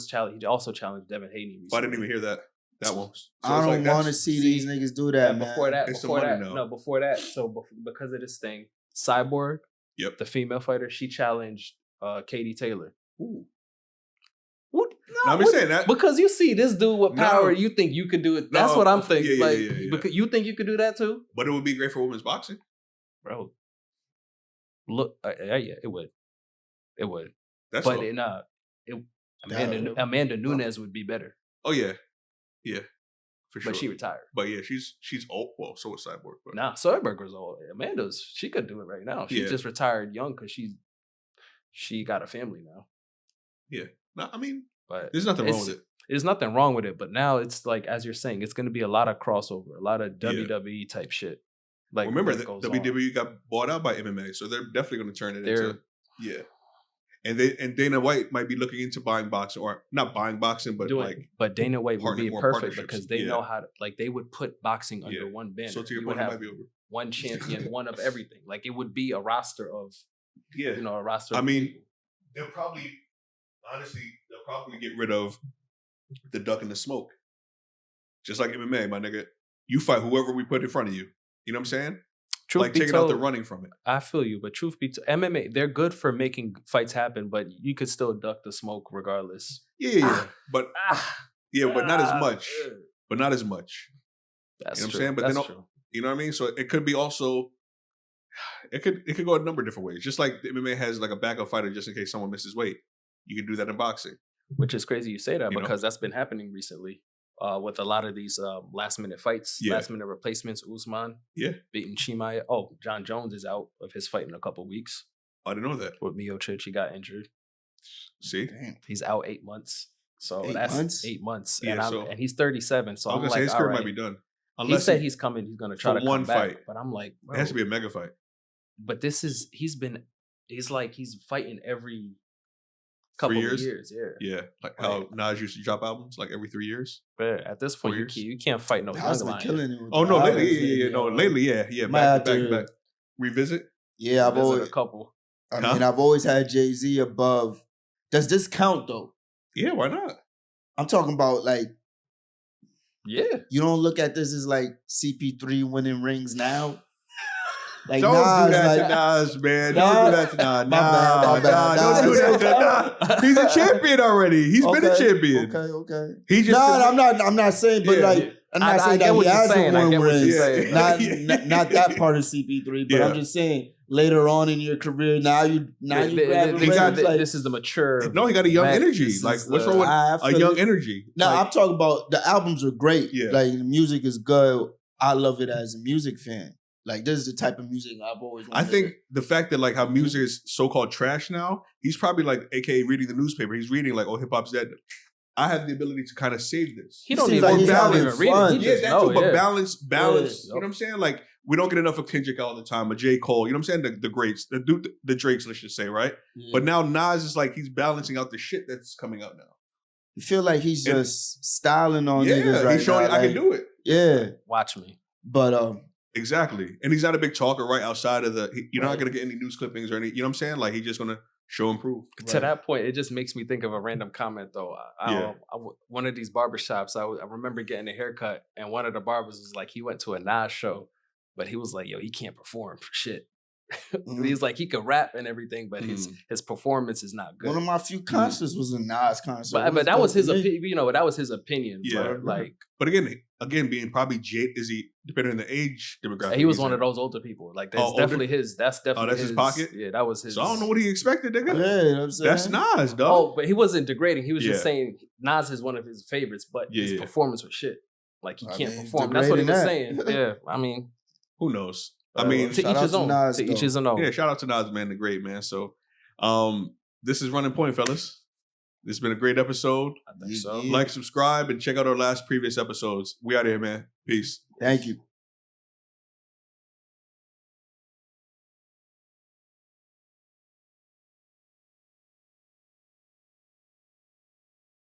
also challenged Devin Haney. But I didn't even hear that one. So I don't want to see these niggas do that, man. Before that. So because of this thing, Cyborg. Yep. The female fighter, she challenged Katie Taylor. Ooh. What? No, I'm saying that because you see this dude with power, you think you could do it. That's what I'm thinking. Because you think you could do that too. But it would be great for women's boxing, bro. Look, yeah, it would. It would. That's but Amanda Nunes would be better. Oh yeah, for sure. But she retired. But yeah, she's old. Well, so was Cyborg. But. Nah, Cyborg was old. She could do it right now. She just retired young because she got a family now. Yeah, no, I mean, but there's nothing wrong with it. There's nothing wrong with it. But now it's like, as you're saying, it's going to be a lot of crossover, a lot of WWE type shit. Like remember, the WWE got bought out by MMA, so they're definitely going to turn it into And Dana White might be looking into buying boxing, or not buying boxing, but But Dana White would be perfect because they know how to, like, they would put boxing under one banner. So to your point, it might be over. One champion, one of everything. Like it would be a roster of, a roster. I mean, they'll probably get rid of the duck and the smoke, just like MMA, my nigga. You fight whoever we put in front of you. You know what I'm saying? Taking out the running from it. I feel you, but truth be told, MMA, they're good for making fights happen, but you could still duck the smoke regardless. But not as much. But not as much. That's you know true. What I'm saying? But that's then, true. You know what I mean? So it could be also, it could go a number of different ways. Just like the MMA has like a backup fighter just in case someone misses weight. You can do that in boxing. Which is crazy you say that because that's been happening recently. With a lot of these last minute fights, last minute replacements, Usman beating Chimaev. Oh, John Jones is out of his fight in a couple weeks. I didn't know that. With Miocic, he got injured. See? Damn. He's out 8 months. So 8 months. Yeah, and he's 37. So I'm like, his career might be done. Unless he said he's coming, he's going to try to come back. Fight. But I'm like, bro, it has to be a mega fight. But he's fighting every couple of years. Yeah. Like how Nas used to drop albums like every 3 years. But at this point, you can't fight no young lion. Oh no, lately, yeah. Back. Revisit. Yeah, I've always a couple. I mean, I've always had Jay-Z above. Does this count though? Yeah, why not? I'm talking about like. Yeah. You don't look at this as like CP3 winning rings now. Like don't do that to Nas, man. Don't do that to Nas. Don't do that to Nas. He's a champion already. He's been a champion. Okay. He just I'm not saying, but I'm not saying that he hasn't won rings. Not that part of CP3, but I'm just saying later on in your career, now you grab this is the mature. No, he got a young energy. Like what's wrong with a young energy? No, I'm talking about the albums are great. Yeah. Like the music is good. I love it as a music fan. Like this is the type of music I've always wanted. I think the fact that like how music is so-called trash now, he's probably like AKA reading the newspaper. He's reading like, oh, hip hop's dead. I have the ability to kind of save this. He don't even read it. But balance. You know what I'm saying? Like we don't get enough of Kendrick all the time, or J. Cole. You know what I'm saying? The greats, the Drakes, let's just say, right? Yeah. But now Nas is like he's balancing out the shit that's coming out now. You feel like he's just styling on niggas right he's showing now. I can do it. Yeah. Watch me. But Exactly. And he's not a big talker, right? Outside of you're not going to get any news clippings or any, you know what I'm saying? Like, he's just going to show and prove. To that point, it just makes me think of a random comment, though. One of these barbershops, I remember getting a haircut, and one of the barbers was like, he went to a Nas show, but he was like, yo, he can't perform for shit. He's like, he could rap and everything, but his performance is not good. One of my few concerts was a Nas concert. But that was his opinion. You know, that was his opinion. Yeah. But again, being probably is he depending on the age demographic? He was one of those older people. Like that's definitely his. That's definitely his pocket. Yeah, that was his. So I don't know what he expected, nigga. Yeah, you know what I'm saying? That's Nas, dog. Oh, but he wasn't degrading. He was just saying Nas is one of his favorites, but his performance was shit. Like he can't perform. That's what he was saying. Yeah, I mean, who knows? I mean, to each his own. To each his own. Yeah, shout out to Nas, man, the great man. So, this is Running Point, fellas. This has been a great episode. I think so. Like, subscribe, and check out our previous episodes. We out of here, man. Peace. Thank you.